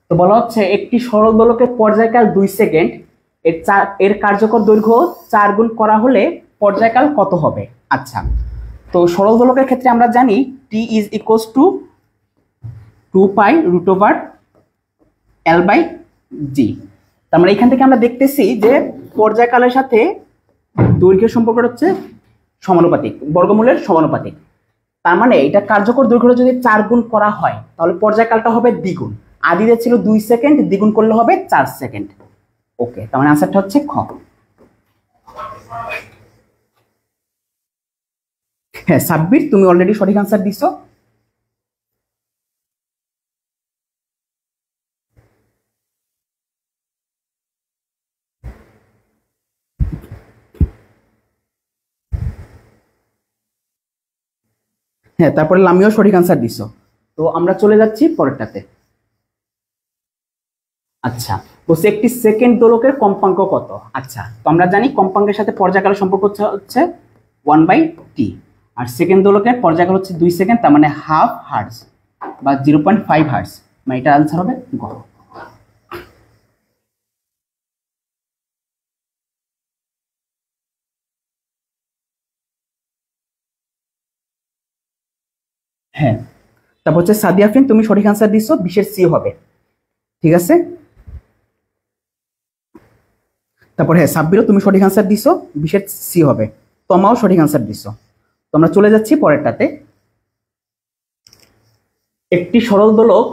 তো বলা হচ্ছে একটি সরল দোলকের পর্যায়কাল 2 সেকেন্ড, এর কার্যকর দৈর্ঘ্য 4 গুণ করা হলে পর্যায়কাল কত হবে? আচ্ছা, তো সরল দোলকের ক্ষেত্রে আমরা জানি টি ইজ ইকুয়ালস টু 2π√L/g। তার মানে এখান থেকে আমরা দেখতেছি যে পর্যায়কালের সাথে দৈর্ঘ্যের সম্পর্কটা হচ্ছে সমানুপাতিক, বর্গমূলের সমানুপাতিক। তার মানে এটা কার্যকর দৈর্ঘ্য যদি 4 গুণ করা হয় তাহলে পর্যায়কালটা হবে দ্বিগুণ। আদিতে ছিল 2 সেকেন্ড, দ্বিগুণ করলে হবে 4 সেকেন্ড। ওকে, তার মানে আনসারটা হচ্ছে খ। হ্যাঁ সাব্বির, তুমি অলরেডি সঠিক আনসার দিছো। হ্যাঁ, তারপরে লামিও সঠিক আনসার দিছো। তো আমরা চলে যাচ্ছি পরেরটাতে। আচ্ছা, বলছে একটি সেকেন্ড দোলকের কম্পাঙ্ক কত। আচ্ছা, তো আমরা জানি কম্পাঙ্কের সাথে পর্যায়কালের সম্পর্ক হচ্ছে 1/t, আর সেকেন্ড দোলকের পর্যায়কাল হচ্ছে 2 সেকেন্ড, তার মানে হাফ হার্টজ বা 0.5 হার্টজ, মানে এটা আনসার হবে গ। হ্যাঁ, তারপর হচ্ছে সাদিয়া আফরিন, তুমি সঠিক আনসার দিছো, 20 সি হবে। ঠিক আছে, তারপর হ্যাঁ সাব্বিরও তুমি সঠিক আনসার দিছো, 20 সি হবে। তোমাও সঠিক আনসার দিছো। তো আমরা চলে যাচ্ছি পরেরটাতে। একটি সরল দোলক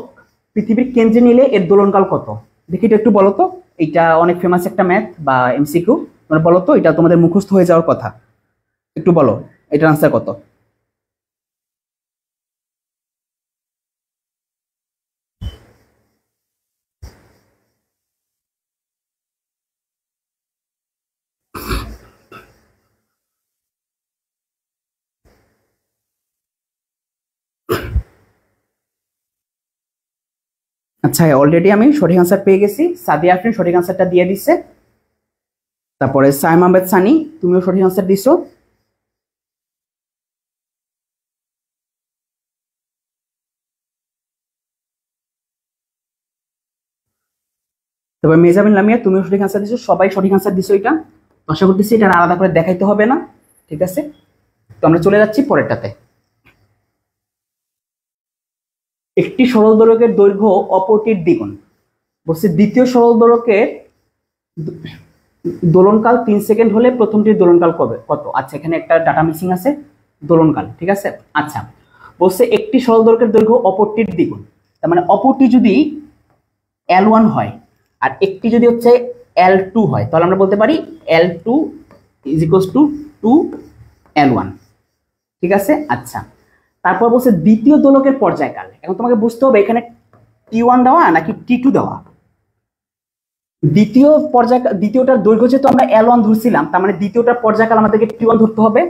পৃথিবীর কেন্দ্রে নিলে এর দোলনকাল কত। দেখি এটা একটু বলো তো, এটা অনেক ফেমাস একটা ম্যাথ বা এমসিকিউ, তোমরা বলো তো, এটা তোমাদের মুখস্থ হয়ে যাওয়ার কথা, একটু বলো এটার আনসার কত। আচ্ছা, অলরেডি আমি সঠিক আনসার পেয়ে গেছি, সাদিয়া আফরিন সঠিক আনসারটা দিয়ে দিচ্ছে। তারপরে সাইম আহমেদ সানি, তুমিও সঠিক আনসার দিছো। তারপর মেজাবিন লামিয়া, তুমিও সঠিক আনসার দিছো, সবাই সঠিক আনসার দিছো। এটা আশা করতেছি এটা আলাদা করে দেখাইতে হবে না। ঠিক আছে, তো আমরা চলে যাচ্ছি পরেরটাতে। একটি সরল দোলকের দৈর্ঘ্য অপরটির দ্বিগুণ। বলছে দ্বিতীয় সরল দোলকের দোলনকাল 3 সেকেন্ড হলে প্রথমটির দোলনকাল কত। আচ্ছা, এখানে একটা ডাটা মিসিং আছে, দোলনকাল। ঠিক আছে, আচ্ছা বলছে একটি সরল দোলকের দৈর্ঘ্য অপরটির দ্বিগুণ, তার মানে অপরটি যদি L1 হয় আর একটি যদি হচ্ছে L2 হয়, তাহলে আমরা বলতে পারি L2 is equals two 2L1। ঠিক আছে, আচ্ছা তারপর বলছে দ্বিতীয় দোলকের পর্যায়কাল। এখন তোমাকে বুঝতে হবে এখানে T1 দেওয়া নাকি T2 দেওয়া। দ্বিতীয়টার দৈর্ঘ্য যেহেতু আমরা L1 ধরছিলাম, তার মানে দ্বিতীয়টার পর্যায়কাল আমাদেরকে T1 ধরতে হবে।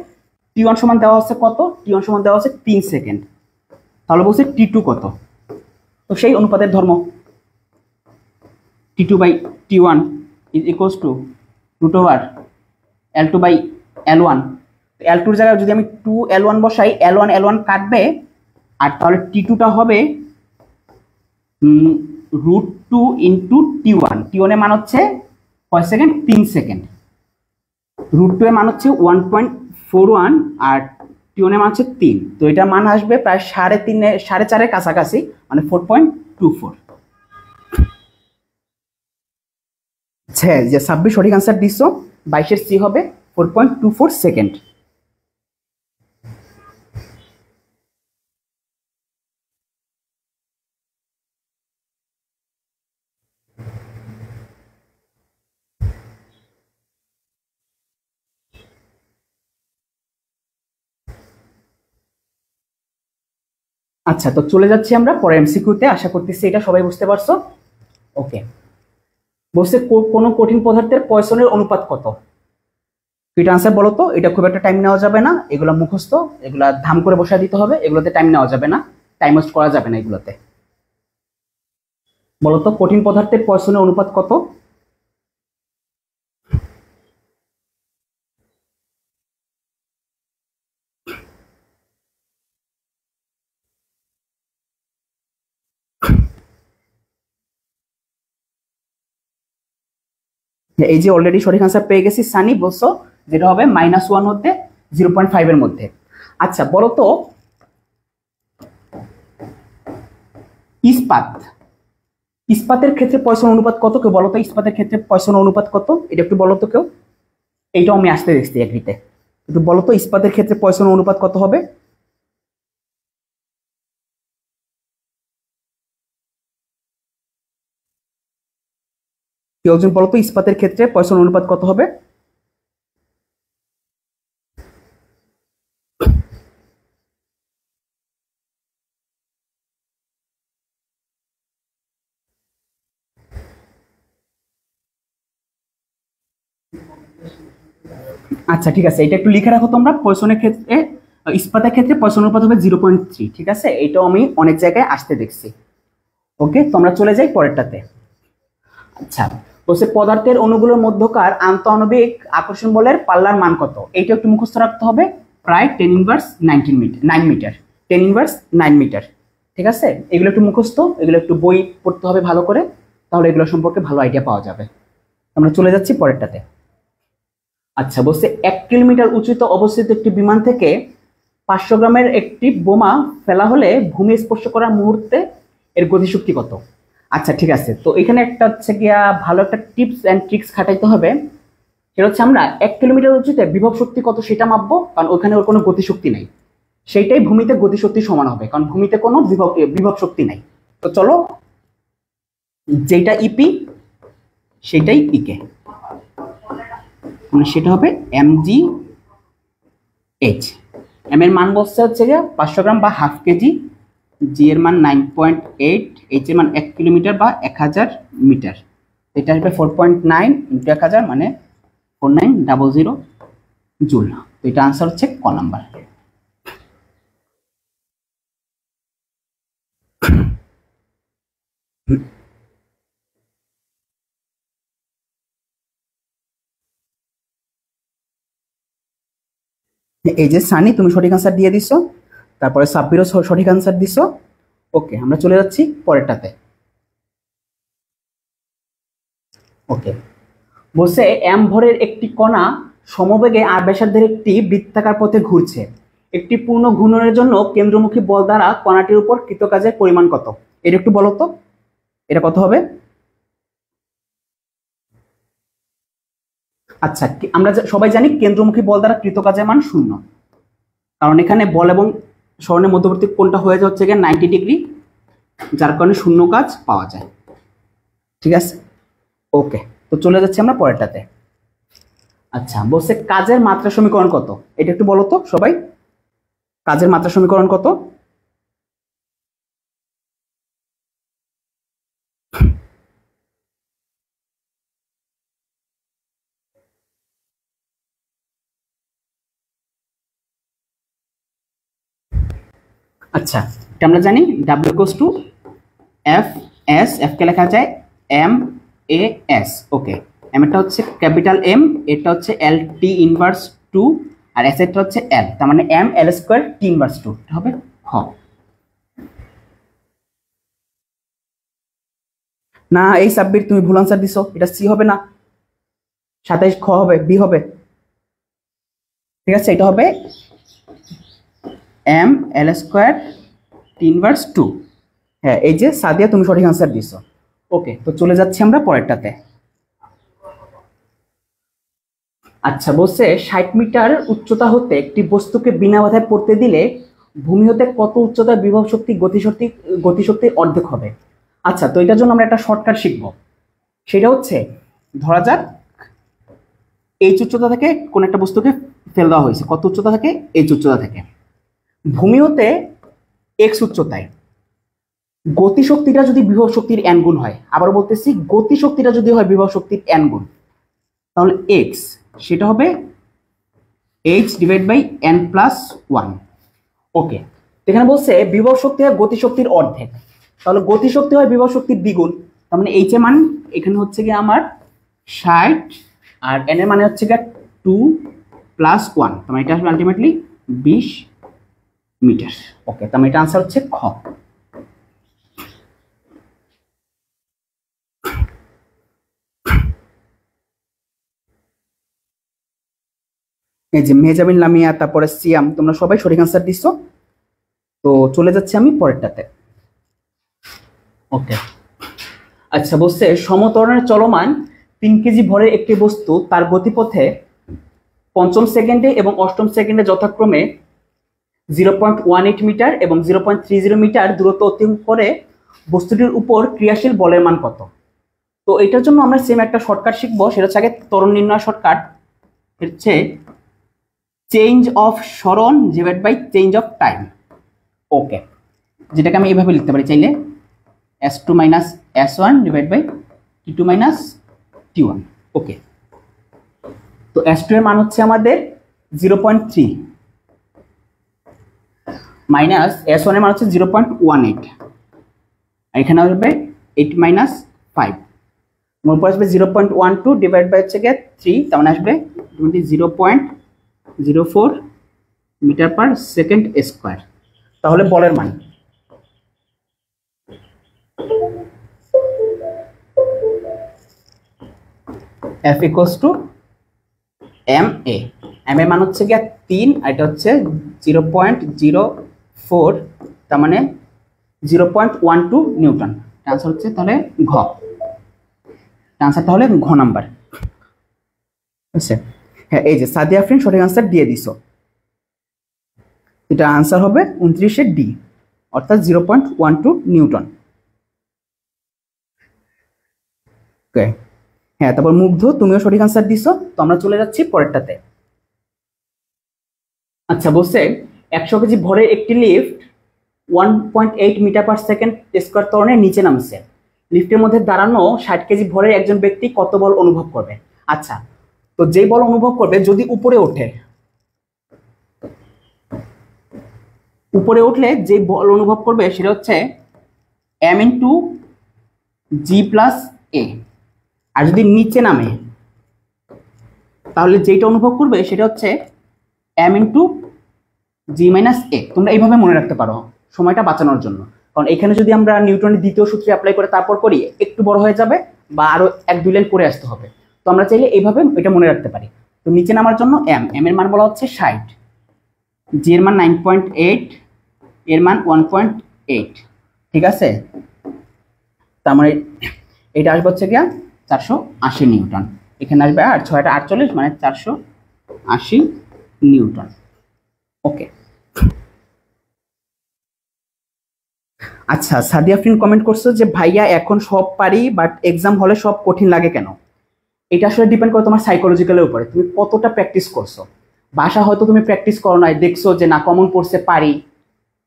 T1 সমান দেওয়া হচ্ছে কত, T1 সমান দেওয়া হচ্ছে 3 সেকেন্ড। তাহলে বলছে T2 কত, তো সেই অনুপাতের ধর্ম T2/T1 is equals two √L2/L1। L2 এর জায়গায় যদি আমি 2L1 বসাই, L1 কাটবে, আর তাহলে T2টা হবে √2 ইন্টু T1। T1 এর মান হচ্ছে কয় সেকেন্ড, 3 সেকেন্ড। √2 এর মান হচ্ছে 1.41 আর T1 এর মান হচ্ছে 3, তো এটা মান আসবে প্রায় 3.5-4.5 কাছাকাছি, মানে 4.24। আচ্ছা, যে 26 সঠিক আনসার দিছো, 22 সি হবে 4.24 সেকেন্ড। আচ্ছা, তো চলে যাচ্ছি আমরা পরের এমসিকিউতে। আশা করতেছি এটা সবাই বুঝতে পারছো। ওকে, বলছে কোনো কঠিন পদার্থের পয়সনের অনুপাত কত। এটা আনসার বলো তো, এটা খুব একটা টাইম নেওয়া যাবে না, এগুলা মুখস্থ, এগুলা ধাম করে বসায় দিতে হবে, এগুলোতে টাইম নেওয়া যাবে না, টাইম ওয়েস্ট করা যাবে না এগুলোতে। বলো তো কঠিন পদার্থের পয়সনের অনুপাত কত। এই যে অলরেডি সঠিক আনসার পেয়ে গেছি সানি, বলছো যেটা হবে -1 হতে 0.5 এর মধ্যে। আচ্ছা বলো তো ইস্পাতের ক্ষেত্রে পয়সন অনুপাত কত, কেউ বলো তো ইস্পাতের ক্ষেত্রে পয়সন অনুপাত কত, এটা একটু বলো তো কেউ। এইটাও আমি আসতে দেখছি একদিতে, একটু বলো তো ইস্পাতের ক্ষেত্রে পয়সন অনুপাত কত হবে। কেউ একজন বলো তো ইস্পাতের ক্ষেত্রে পয়সন অনুপাত কত হবে। আচ্ছা ঠিক আছে, এটা একটু লিখে রাখো তোমরা। পয়সনের ক্ষেত্রে, ইস্পাতের ক্ষেত্রে পয়সন অনুপাত হবে 0.3। ঠিক আছে, এটাও আমি অনেক জায়গায় আসতে দেখছি। ওকে, তোমরা চলে যাই পরেরটাতে। আচ্ছা, বলছে পদার্থের অণুগুলোর মধ্যকার আন্তঃআণবিক আকর্ষণ বলের পাল্লার মান কত? এইটা একটু মুখস্থ রাখতে হবে। প্রায় 10⁻⁹ মিটার, 9 মিটার, 10⁻⁹ মিটার। ঠিক আছে, এগুলো একটু মুখস্থ, এগুলো একটু বই পড়তে হবে ভালো করে, তাহলে এগুলো সম্পর্কে ভালো আইডিয়া পাওয়া যাবে। আমরা চলে যাচ্ছি পরেরটাতে। আচ্ছা, বলছে 1 কিলোমিটার উঁচুতে অবস্থিত একটি বিমান থেকে 500 গ্রামের একটি বোমা ফেলা হলে ভূমি স্পর্শ করার মুহূর্তে এর গতিশক্তি কত? আচ্ছা ঠিক আছে, তো এখানে একটা হচ্ছে গিয়া ভালো একটা টিপস অ্যান্ড ট্রিক্স খাটাইতে হবে। সেটা হচ্ছে আমরা 1 কিলোমিটার উঁচুতে বিভব শক্তি কত সেটা মাপবো, কারণ ওখানে ওর কোনো গতিশক্তি নাই। সেইটাই ভূমিতে গতিশক্তি সমান হবে, কারণ ভূমিতে কোনো বিভব শক্তি নাই। তো চলো, যেটা ইপি সেটাই ইকে, মানে সেটা হবে mgh। এম এর মান বলছে হচ্ছে গিয়ে 500 গ্রাম বা হাফ কেজি, জি এর মান 9.8, এইচ এর মান 1 কিলোমিটার বা 1000 মিটার। এটা আসবে 4.9 ইন্টু 1000 মানে 4900 জুল। তো এটা আনসার হচ্ছে ক নাম্বার। এই যে সানি, তুমি সঠিক আনসার দিয়ে দিছো, তারপরে সাব্বিরও সঠিক আনসার দিছো। ওকে, আমরা চলে যাচ্ছি পরেরটাতে। ওকে, বলছে এম ভরের একটি কণা সমবেগে আর ব্যাসার্ধের একটি বৃত্তাকার পথে ঘুরছে। একটি পূর্ণ ঘূর্ণনের জন্য কেন্দ্রমুখী বল দ্বারা কণাটির উপর কৃত কাজের পরিমাণ কত? এটা একটু বলো তো, এটা কত হবে? আচ্ছা, আমরা সবাই জানি কেন্দ্রমুখী বল দ্বারা কৃত কাজের মান 0, কারণ এখানে বল এবং স্বর্ণের মধ্যবর্তী কোণটা হয়ে যাচ্ছে গিয়ে 90 ডিগ্রি, যার কারণে 0 কাজ পাওয়া যায়। ঠিক আছে, ওকে, তো চলে যাচ্ছি আমরা পরেরটাতে। আচ্ছা, বলছে কাজের মাত্রা সমীকরণ কত? এটা একটু বলো তো সবাই, কাজের মাত্রা সমীকরণ কত? আচ্ছা, এটা আমরা জানি W = F S, F কে লেখা যায় M A S। Okay, M এটা হচ্ছে ক্যাপিটাল M, এটা হচ্ছে L T ইনভার্স 2, আর S এটা হচ্ছে L, তার মানে M L² T ইনভার্স 2, এটা হবে খ। না, এই সাব্বির তুমি ভুল আনসার দিছো, এটা সি হবে না, 27 খ হবে, বি হবে। ঠিক আছে, এটা হবে M L² T ইনভার্স 2। হ্যাঁ, এই যে সাদিয়া তুমি সঠিক আনসার দিছো। ওকে, তো চলে যাচ্ছি আমরা পরেরটাতে। আচ্ছা, বলছে 60 মিটার উচ্চতা হতে একটি বস্তুকে বিনা বাধায় পড়তে দিলে ভূমি হতে কত উচ্চতায় বিভব শক্তি গতিশক্তির অর্ধেক হবে? আচ্ছা, তো এটার জন্য আমরা একটা শর্টকাট শিখব। সেটা হচ্ছে, ধরা যাক এইচ উচ্চতা থেকে কোন একটা বস্তুকে ফেল দেওয়া হয়েছে। কত উচ্চতা থেকে? এইচ উচ্চতা থেকে। ভূমি হতে এক্স উচ্চতায় গতিশক্তিটা যদি বিভব শক্তির n গুণ হয়, আবার বলতেছি গতিশক্তিটা যদি হয় বিভব শক্তির n গুণ, তাহলে এক্স সেটা হবে h/n+1। ওকে, এখানে বলছে বিভব শক্তি হয় গতিশক্তির অর্ধেক, তাহলে গতিশক্তি হয় বিভব শক্তির দ্বিগুণ। তার মানে এইচ এর মান এখানে হচ্ছে গিয়ে আমার 60, আর n এর মানে হচ্ছে গিয়ে 2+1, তার মানে এটা আসলে আলটিমেটলি 20 মিটার। ওকে, তার মানে এটা আনসার হচ্ছে খ। এই যে মেহজাবিন লামিয়া, তারপরে সিয়াম, তোমরা সবাই সঠিক আনসার দিছো। তো চলে যাচ্ছি আমি পরেরটাতে। ওকে, আচ্ছা, বলছে সমত্বরণের চলমান 3 কেজি ভরের একটি বস্তু তার গতিপথে 5ম সেকেন্ডে এবং 8ম সেকেন্ডে যথাক্রমে 0.18 মিটার এবং 0.30 মিটার দূরত্ব অতিক্রম করে বস্তুটির উপর ক্রিয়াশীল বলের মান কত? তো এটার জন্য আমরা সেম একটা শর্টকাট শিখবো, সেটা হচ্ছে আগে ত্বরণ নির্ণয় শর্টকাট, হচ্ছে চেঞ্জ অফ সরণ divide by change of time. Okay, যেটাকে আমি এইভাবে লিখতে পারি চাইলে, s2 - s1 divide by t2 - t1। ওকে, তো s2 এর মান হচ্ছে আমাদের 0.3 মাইনাস s1 এর মান হচ্ছে 0.18, আর এখানে হবে 8 - 5, মোট পর আসবে 0.12 ডিভাইড বাই হচ্ছে গিয়ে 3, তার মানে আসবে 0.04 মিটার পার সেকেন্ড স্কোয়ার। তাহলে বলের মান F equals to M A. M এর মান হচ্ছে গিয়ে 3, আর এটা হচ্ছে 0.04, তার মানে 0.12 নিউটন। আনসার হচ্ছে তাহলে ঘ। আনসার তাহলে ঘ নাম্বার। আচ্ছা হ্যাঁ, এই যে সাদিয়া আফরিন সঠিক আনসার দিয়ে দিছো। এটা আনসার হবে 29 ডি, অর্থাৎ 0.12 নিউটন। ওকে হ্যাঁ, তারপর মুগ্ধ তুমিও সঠিক আনসার দিছো। তো আমরা চলে যাচ্ছি পরেরটাতে। আচ্ছা বলছে 100 কেজি ভরের একটি lift 1.8 metre per second square ত্বরণের নিচে নামছে। লিফটের মধ্যে দাঁড়ানো 60 কেজি ভরের একজন ব্যক্তি কত বল অনুভব করবে? আচ্ছা, তো যে বল অনুভব করবে যদি উপরে ওঠে, উপরে উঠলে যে বল অনুভব করবে সেটা হচ্ছে m ইন্টু জি প্লাস এ। আর যদি নিচে নামে তাহলে যেটা অনুভব করবে সেটা হচ্ছে m ইন্টু জি মাইনাস এ। তোমরা এইভাবে মনে রাখতে পারো সময়টা বাঁচানোর জন্য, কারণ এখানে যদি আমরা নিউটনের দ্বিতীয় সূত্রে অ্যাপ্লাই করে তারপর করি একটু বড় হয়ে যাবে বা আরো 1-2 লাইন পরে আসতে হবে। তো আমরা চাইলে এইভাবে এটা মনে রাখতে পারি। তো নিচে নামার জন্য m এর মান বলা হচ্ছে 60, জি এর মান 9.8, এর মান 1.8, ঠিক আছে। তার মানে এটা আসবে হচ্ছে গিয়া 480 নিউটন। এখানে আসবে আর 6টা 48, মানে 480 নিউটন। ওকে আচ্ছা, সাদিয়া আফরিন কমেন্ট করছো যে ভাইয়া এখন সব পারি বাট এক্সাম হলে সব কঠিন লাগে কেন? এটা আসলে ডিপেন্ড করে তোমার সাইকোলজিক্যালের উপরে, তুমি কতটা প্র্যাকটিস করছো। বাসা হয়তো তুমি প্র্যাকটিস করো নাই, দেখছো যে না কমন পড়ছে পারি,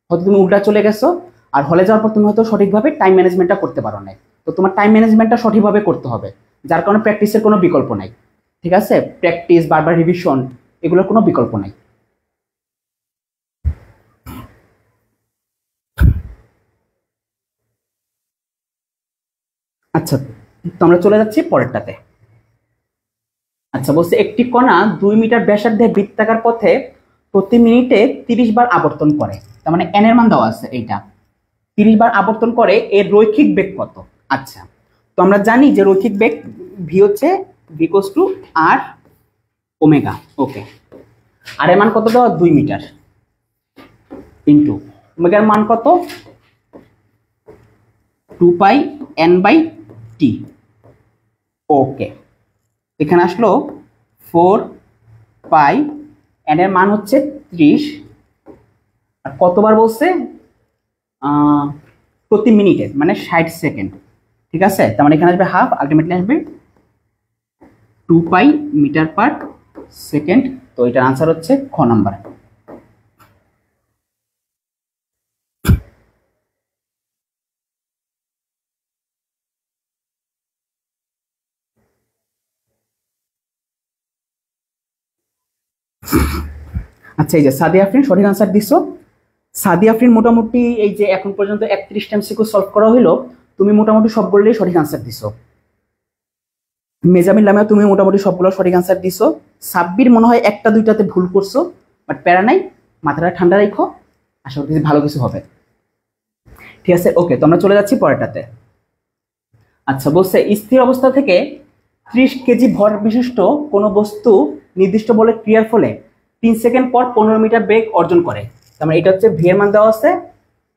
হয়তো তুমি উল্টা চলে গেছো। আর হলে যাওয়ার পর তুমি হয়তো সঠিকভাবে টাইম ম্যানেজমেন্টটা করতে পারো নাই। তো তোমার টাইম ম্যানেজমেন্টটা সঠিকভাবে করতে হবে, যার কারণে প্র্যাকটিসের কোনো বিকল্প নাই। ঠিক আছে, প্র্যাকটিস বারবার রিভিশন এগুলোর কোনো বিকল্প নাই। আচ্ছা, তো আমরা চলে যাচ্ছি পরেরটাতে। আচ্ছা বলছে একটি কণা 2 মিটার ব্যাসার্ধে বৃত্তাকার পথে প্রতি মিনিটে 30 বার আবর্তন করে। তার মানে এন এর মান দেওয়া আছে, এইটা 30 বার আবর্তন করে, এর রৈখিক বেগ কত? আচ্ছা, তো আমরা জানি যে রৈখিক বেগ ভি হচ্ছে V equals to R omega. Okay, আর এর মান কত দেওয়া? 2 মিটার ইন্টু ওমেগার মান কত? 2 পাই এন বাই টি। ওকে, এখানে আসলো 4 পাই, এন এর মান হচ্ছে 30, আর কতবার বলছে? প্রতি মিনিটে, মানে 60 সেকেন্ড। ঠিক আছে, তার মানে এখানে আসবে হাফ, আলটিমেটলি আসবে 2 পাই মিটার পার সেকেন্ড। তো এটার আনসার হচ্ছে খ নাম্বার। আচ্ছা, এই যে সাদিয়া আফরিন সঠিক আনসার দিছো। সাদিয়া আফরিন মোটামুটি এই যে এখন পর্যন্ত 31টা এমসিকিউ সলভ করা হলো, তুমি মোটামুটি সবগুলোই সঠিক আনসার দিছো। মেজামিল লামিয়া তুমি মোটামুটি সবগুলো সঠিক আনসার দিছো। সাব্বির মনে হয় 1টা-2টাতে ভুল করছো, বাট প্যারা নাই, মাথাটা ঠান্ডা রাখো, আশা করছি ভালো কিছু হবে। ঠিক আছে, ওকে, তো আমরা চলে যাচ্ছি পরেরটাতে। আচ্ছা বলছে স্থির অবস্থা থেকে 30 কেজি ভর বিশিষ্ট কোনো বস্তু নির্দিষ্ট বলে ক্রিয়ার ফলে 3 সেকেন্ড পর 15 মিটার বেগ অর্জন করে। তার মানে এটা হচ্ছে ভি এর মান দেওয়া আছে,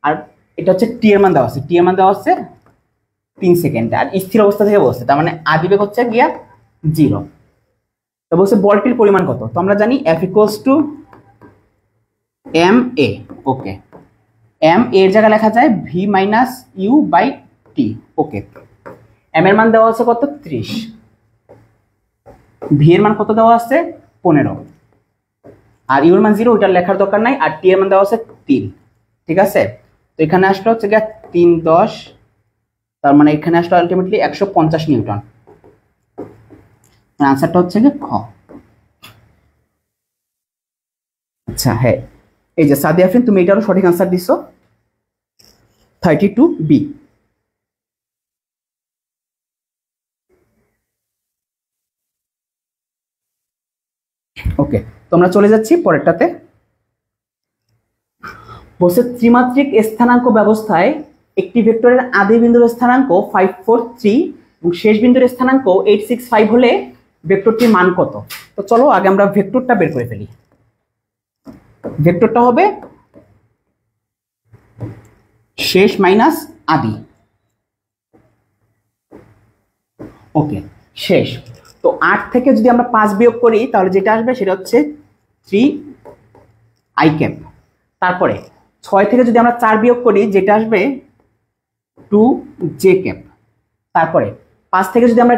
আর এটা হচ্ছে টি এর মান দেওয়া আছে। টি এর মান দেওয়া আছে 3 সেকেন্ড, আর স্থির অবস্থা থেকে বলছে, তার মানে আদি বেগ হচ্ছে গিয়া 0। তো বলছে বলটির পরিমাণ কত? তো আমরা জানি F equals to M A. Okay, M এর জায়গায় লেখা যায় V minus U by T. Okay, M এর মান দেওয়া আছে কত? 30, ভি এর মান কত দেওয়া আছে? 15, আর ইউ এর মান 0, ওইটা লেখার দরকার নাই। আর টি এর মান দেওয়া আছে 3। ঠিক আছে, তো এখানে আসলো হচ্ছে গিয়া 3×10, তার মানে এখানে আসলো আলটিমেটলি 150 নিউটন। আনসারটা হচ্ছে গিয়ে খ। আচ্ছা হ্যাঁ, এই যে সাদিয়া আফরিন তুমি এটারও সঠিক আনসার দিছো, 32 বি। ওকে, তো আমরা চলে যাচ্ছি পরেরটাতে। বলছে ত্রিমাত্রিক স্থানাঙ্ক ব্যবস্থায় একটি ভেক্টরের আদি বিন্দুর স্থানাঙ্ক 543 এবং শেষ বিন্দুর স্থানাঙ্ক 865 হলে ভেক্টরটির মান কত? তো চলো আগে আমরা ভেক্টরটা বের করে ফেলি। ভেক্টরটা হবে শেষ মাইনাস আদি। ওকে, শেষ। তো 8 থেকে যদি আমরা 5 বিয়োগ করি তাহলে যেটা আসবে সেটা হচ্ছে 3i ক্যাপ। তারপরে 6 থেকে যদি আমরা 4 বিয়োগ করি যেটা আসবে 2j ক্যাপ। তারপরে 5 থেকে যদি আমরা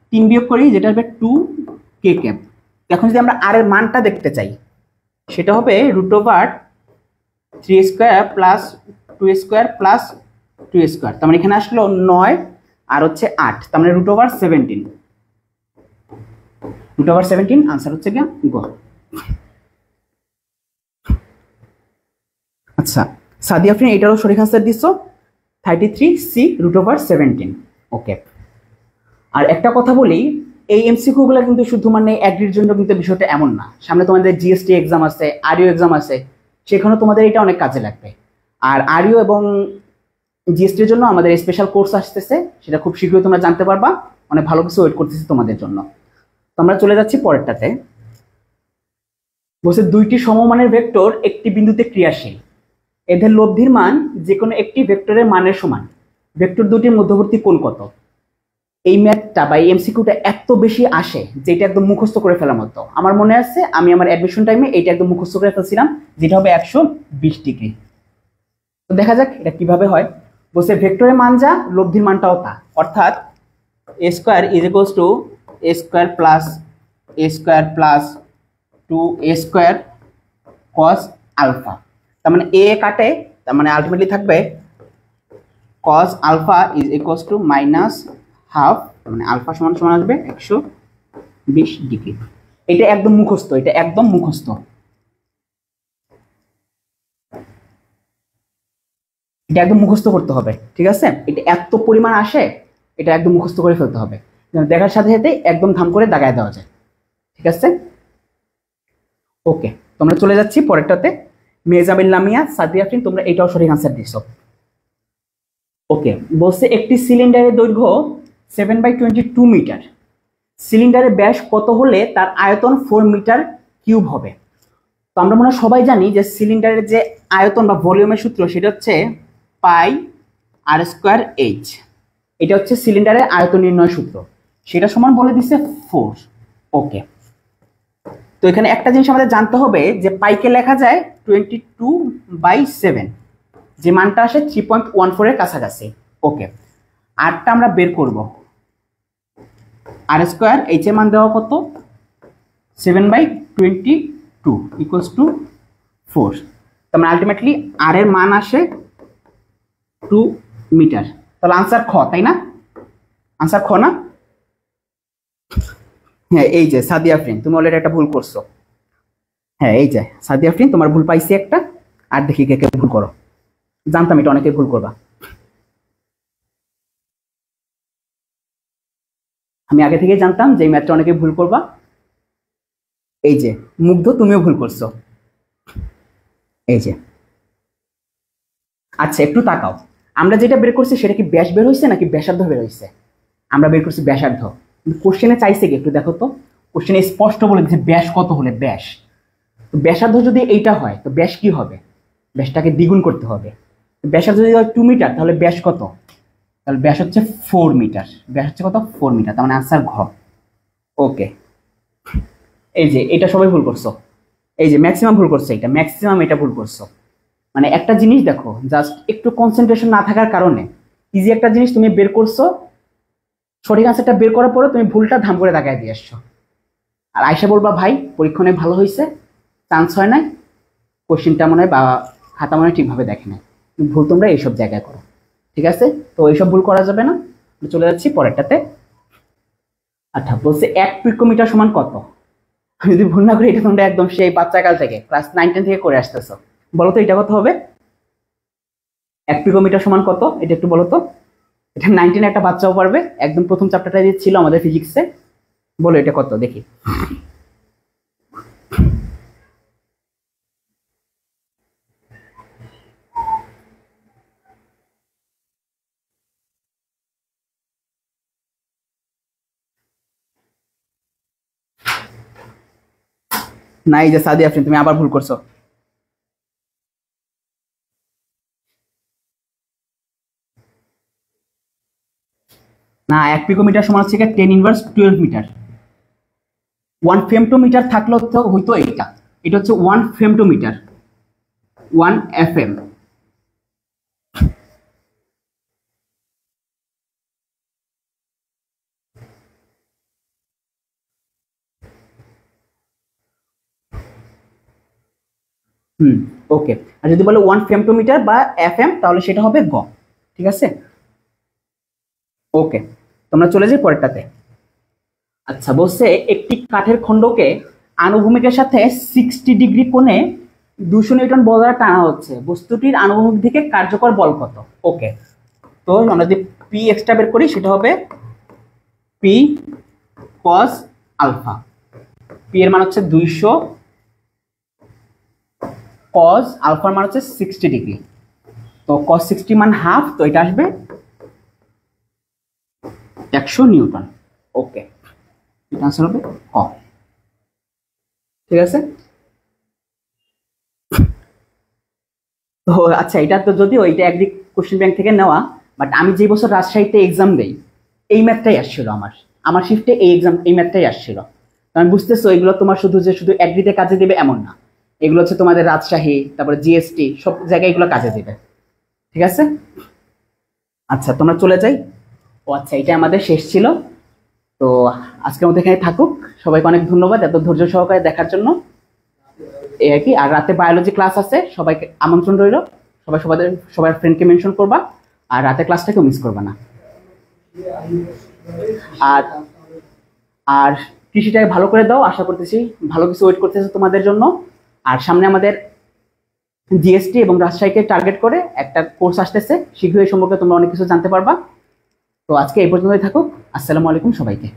3 বিয়োগ করি যেটা আসবে 2k ক্যাপ। এখন যদি আমরা আর এর মানটা দেখতে চাই সেটা হবে √3 square plus 2 square plus 2 square. তার মানে এখানে আসলো 9 আর হচ্ছে 8, তার মানে √17। √17 आंसर হচ্ছে কি গ। আচ্ছা সাদিয়া ফ্রেন্ড এটারও সঠিক आंसर দিছো 33c √17। ওকে, আর একটা কথা বলি, এই এমসিকিউ গুলো কিন্তু শুধু মানে অ্যাগ্রির জন্য কিন্তু বিষয়টা এমন না। সামনে তোমাদের জিএসটি এক্সাম আছে, আরইউ এক্সাম আছে, সেখানে তোমাদের এটা অনেক কাজে লাগবে। আর আরইউ এবং জিএসটির জন্য আমাদের স্পেশাল কোর্স আসতেছে, সেটা খুব শীঘ্রই তোমরা জানতে পারবা। অনেক ভালো কিছু ওয়েট করতেছি তোমাদের জন্য। তো আমরা চলে যাচ্ছি পরেরটাতে। বলছে দুইটি সমমানের ভেক্টর একটি বিন্দুতে ক্রিয়াশীল, এদের লব্ধির মান যে কোনো একটি ভেক্টরের মানের সমান, ভেক্টর দুটির মধ্যবর্তী কোণ কত? এই ম্যাথটা বা এই এমসিকিউটা এত বেশি আসে যে এটা একদম মুখস্থ করে ফেলার মতো। আমার মনে আছে আমি আমার অ্যাডমিশন টাইমে এটা একদম মুখস্থ করে ফেলছিলাম, যেটা হবে 120 ডিগ্রি। তো দেখা যাক এটা কিভাবে হয়। বলছে ভেক্টরের মান যা লব্ধির মানটাও তা, অর্থাৎ a square is equals to a square plus a square plus 2a square cos alpha. তার মানে a কাটে, তার মানে আলটিমেটলি থাকবে cos alpha is equals to minus half, মানে আলফা সমান সমান আসবে 120 ডিগ্রি। এটা একদম মুখস্থ, এটা একদম মুখস্থ। এটা একদম মুখস্থ করতে হবে, ঠিক আছে? এটা এত পরিমাণ আসে, এটা একদম মুখস্থ করে ফেলতে হবে, দেখার সাথে সাথে একদম ধাম করে দাগায় দেওয়া যায়, ঠিক আছে? ওকে, তোমরা চলে যাচ্ছি পরেরটাতে। মেজাবিল লামিয়া সাদিয়া ফ্রিন, তোমরা এটাও সঠিক আনসার দিছো। ওকে, বলছে একটি সিলিন্ডারের দৈর্ঘ্য 7/22 মিটার, সিলিন্ডারের ব্যাস কত হলে তার আয়তন 4 মিটার কিউব হবে? তো আমরা মনে হয় সবাই জানি যে সিলিন্ডারের যে আয়তন বা ভলিউমের সূত্র সেটা হচ্ছে পাই আর স্কোয়ার এইচ। এটা হচ্ছে সিলিন্ডারের আয়তন নির্ণয় সূত্র, সেটা সমান বলে দিচ্ছে 4। ওকে, তো এখানে একটা জিনিস আমাদের জানতে হবে যে পাইকে লেখা যায় 22/7, যে মানটা আসে 3.14 এর কাছাকাছি। ওকে, আরটা আমরা বের করব। আর স্কোয়ার এইচ এর মান দেওয়া কত? 7/22 ইকুয়ালস টু 4। তার মানে আলটিমেটলি আর এর মান আসে 2 মিটার। তাহলে আনসার খ, তাই না? আনসার খ না? হ্যাঁ, এই যে সাদিয়া ফ্রেন্ড তুমি অলরেডি একটা ভুল করছো। হ্যাঁ, এই যে সাদিয়া ফ্রেন্ড তোমার ভুল পাইছি একটা, আর দেখি কে কে ভুল করো। জানতাম এটা অনেকে ভুল করবা, আমি আগে থেকেই জানতাম যে এই ম্যাথটা অনেকে ভুল করবা। এই যে মুগ্ধ, তুমিও ভুল করছো। এই যে আচ্ছা একটু তাকাও, আমরা যেটা বের করছি সেটা কি ব্যাস বের হয়েছে নাকি ব্যাসার্ধ বের হয়েছে? আমরা বের করছি ব্যাসার্ধ, কিন্তু কোশ্চেনে চাইছে কি একটু দেখো তো। কোশ্চেনে স্পষ্ট বলে দিচ্ছে ব্যাস কত হলে ব্যাস। তো ব্যাসার্ধ যদি এইটা হয় তো ব্যাস কি হবে? ব্যাসটাকে দ্বিগুণ করতে হবে। ব্যাসার্ধ যদি হয় 2 মিটার তাহলে ব্যাস কত? তাহলে ব্যাস হচ্ছে 4 মিটার। ব্যাস হচ্ছে কত? 4 মিটার। তার মানে আনসার ঘ। ওকে, এই যে এটা সবাই ভুল করছো, এই যে ম্যাক্সিমাম ভুল করছো, এটা ম্যাক্সিমাম এটা ভুল করছো। মানে একটা জিনিস দেখো, জাস্ট একটু কনসেন্ট্রেশন না থাকার কারণে ইজি একটা জিনিস তুমি বের করছো, সঠিক আনসারটা বের করার পরে তুমি ভুলটা ধাম করে দাগায় দিয়ে আসছো। আর আয়সা বলবা ভাই পরীক্ষণে ভালো হয়েছে, চান্স হয় নাই, কোশ্চেনটা মনে হয় বা খাতা মনে হয় ঠিকভাবে দেখে নাই। ভুল তোমরা এইসব জায়গায় করো, ঠিক আছে? তো এইসব ভুল করা যাবে না। চলে যাচ্ছি পরেরটাতে। আচ্ছা, বলছে 1 পিকোমিটার সমান কত? আমি যদি ভুল না করি এটা তোমরা একদম সেই বাচ্চাকাল থেকে ক্লাস 9-10 থেকে করে আসতেছো। বলো তো এটা কত হবে? 1 পিকোমিটার সমান কত? এটা একটু বলো তো। এটা 19 একটা বাচ্চাও পারবে, একদম প্রথম চ্যাপ্টারটা ছিল আমাদের ফিজিক্সে। বলো এটা কত দেখি। না, এই যে সাদি আফরিন, তুমি আবার ভুল করছো। না, 1 পিকোমিটার সমান হচ্ছে 10^12 মিটার। 1 ফেমটোমিটার থাকলেও তো হইতো এটা। এটা হচ্ছে 1 ফেমটোমিটার, 1 FM। ওকে। আর যদি বলে 1 ফেমটোমিটার বা FM, তাহলে সেটা হবে গ। ঠিক আছে, ওকে। তোমরা চলে যাই পরেরটাতে। আচ্ছা, বলছে একটি কাঠের খণ্ডকে আনুভূমিকের সাথে 60 ডিগ্রি কোণে 200 নিউটন বল দ্বারা টানা হচ্ছে, বস্তুটির আনুভূমিক দিকে কার্যকর বল কত? ওকে, তো আমরা যদি পি এক্সটা বের করি, সেটা হবে পি কস আলফা। পি এর মান হচ্ছে 200, কস আলফার মান হচ্ছে 60 ডিগ্রি। তো কস 60 মান হাফ, তো এটা আসবে 100 নিউটন। ওকে, এটা আনসার হবে ক। ঠিক আছে, তো আচ্ছা, এটা তো যদিও এটা একদিক কোশ্চেন ব্যাংক থেকে নেওয়া, বাট আমি যে বছর রাজশাহীতে এক্সাম দেই, এই ম্যাথটাই আসছিল আমার আমার শিফটে এই ম্যাথটাই আসছিল। আমি বুঝতেছো, এগুলো তোমার শুধু একদিকে কাজে দিবে এমন না, এগুলো হচ্ছে তোমাদের রাজশাহী, তারপরে জিএসটি, সব জায়গায় এগুলো কাজে দিবে। ঠিক আছে, আচ্ছা তোমরা চলে যাই। ও আচ্ছা, এটা আমাদের শেষ ছিল। তো আজকের মধ্যে এখানে থাকুক। সবাইকে অনেক ধন্যবাদ এত ধৈর্য সহকারে দেখার জন্য। এই আর কি। আর রাতে বায়োলজি ক্লাস আছে, সবাইকে আমন্ত্রণ রইল। সবার ফ্রেন্ডকে মেনশন করবা, আর রাতে ক্লাসটাকেও মিস করবা না। আর আর কৃষিটাকে ভালো করে দাও, আশা করতেছি ভালো কিছু ওয়েট করতেছে তোমাদের জন্য। আর সামনে আমাদের জিএসটি এবং রাজশাহীকে টার্গেট করে একটা কোর্স আসতেছে, শীঘ্রই এই সম্পর্কে তোমরা অনেক কিছু জানতে পারবা। তো আজকে এই পর্যন্তই থাকুক। আসসালামু আলাইকুম সবাইকে।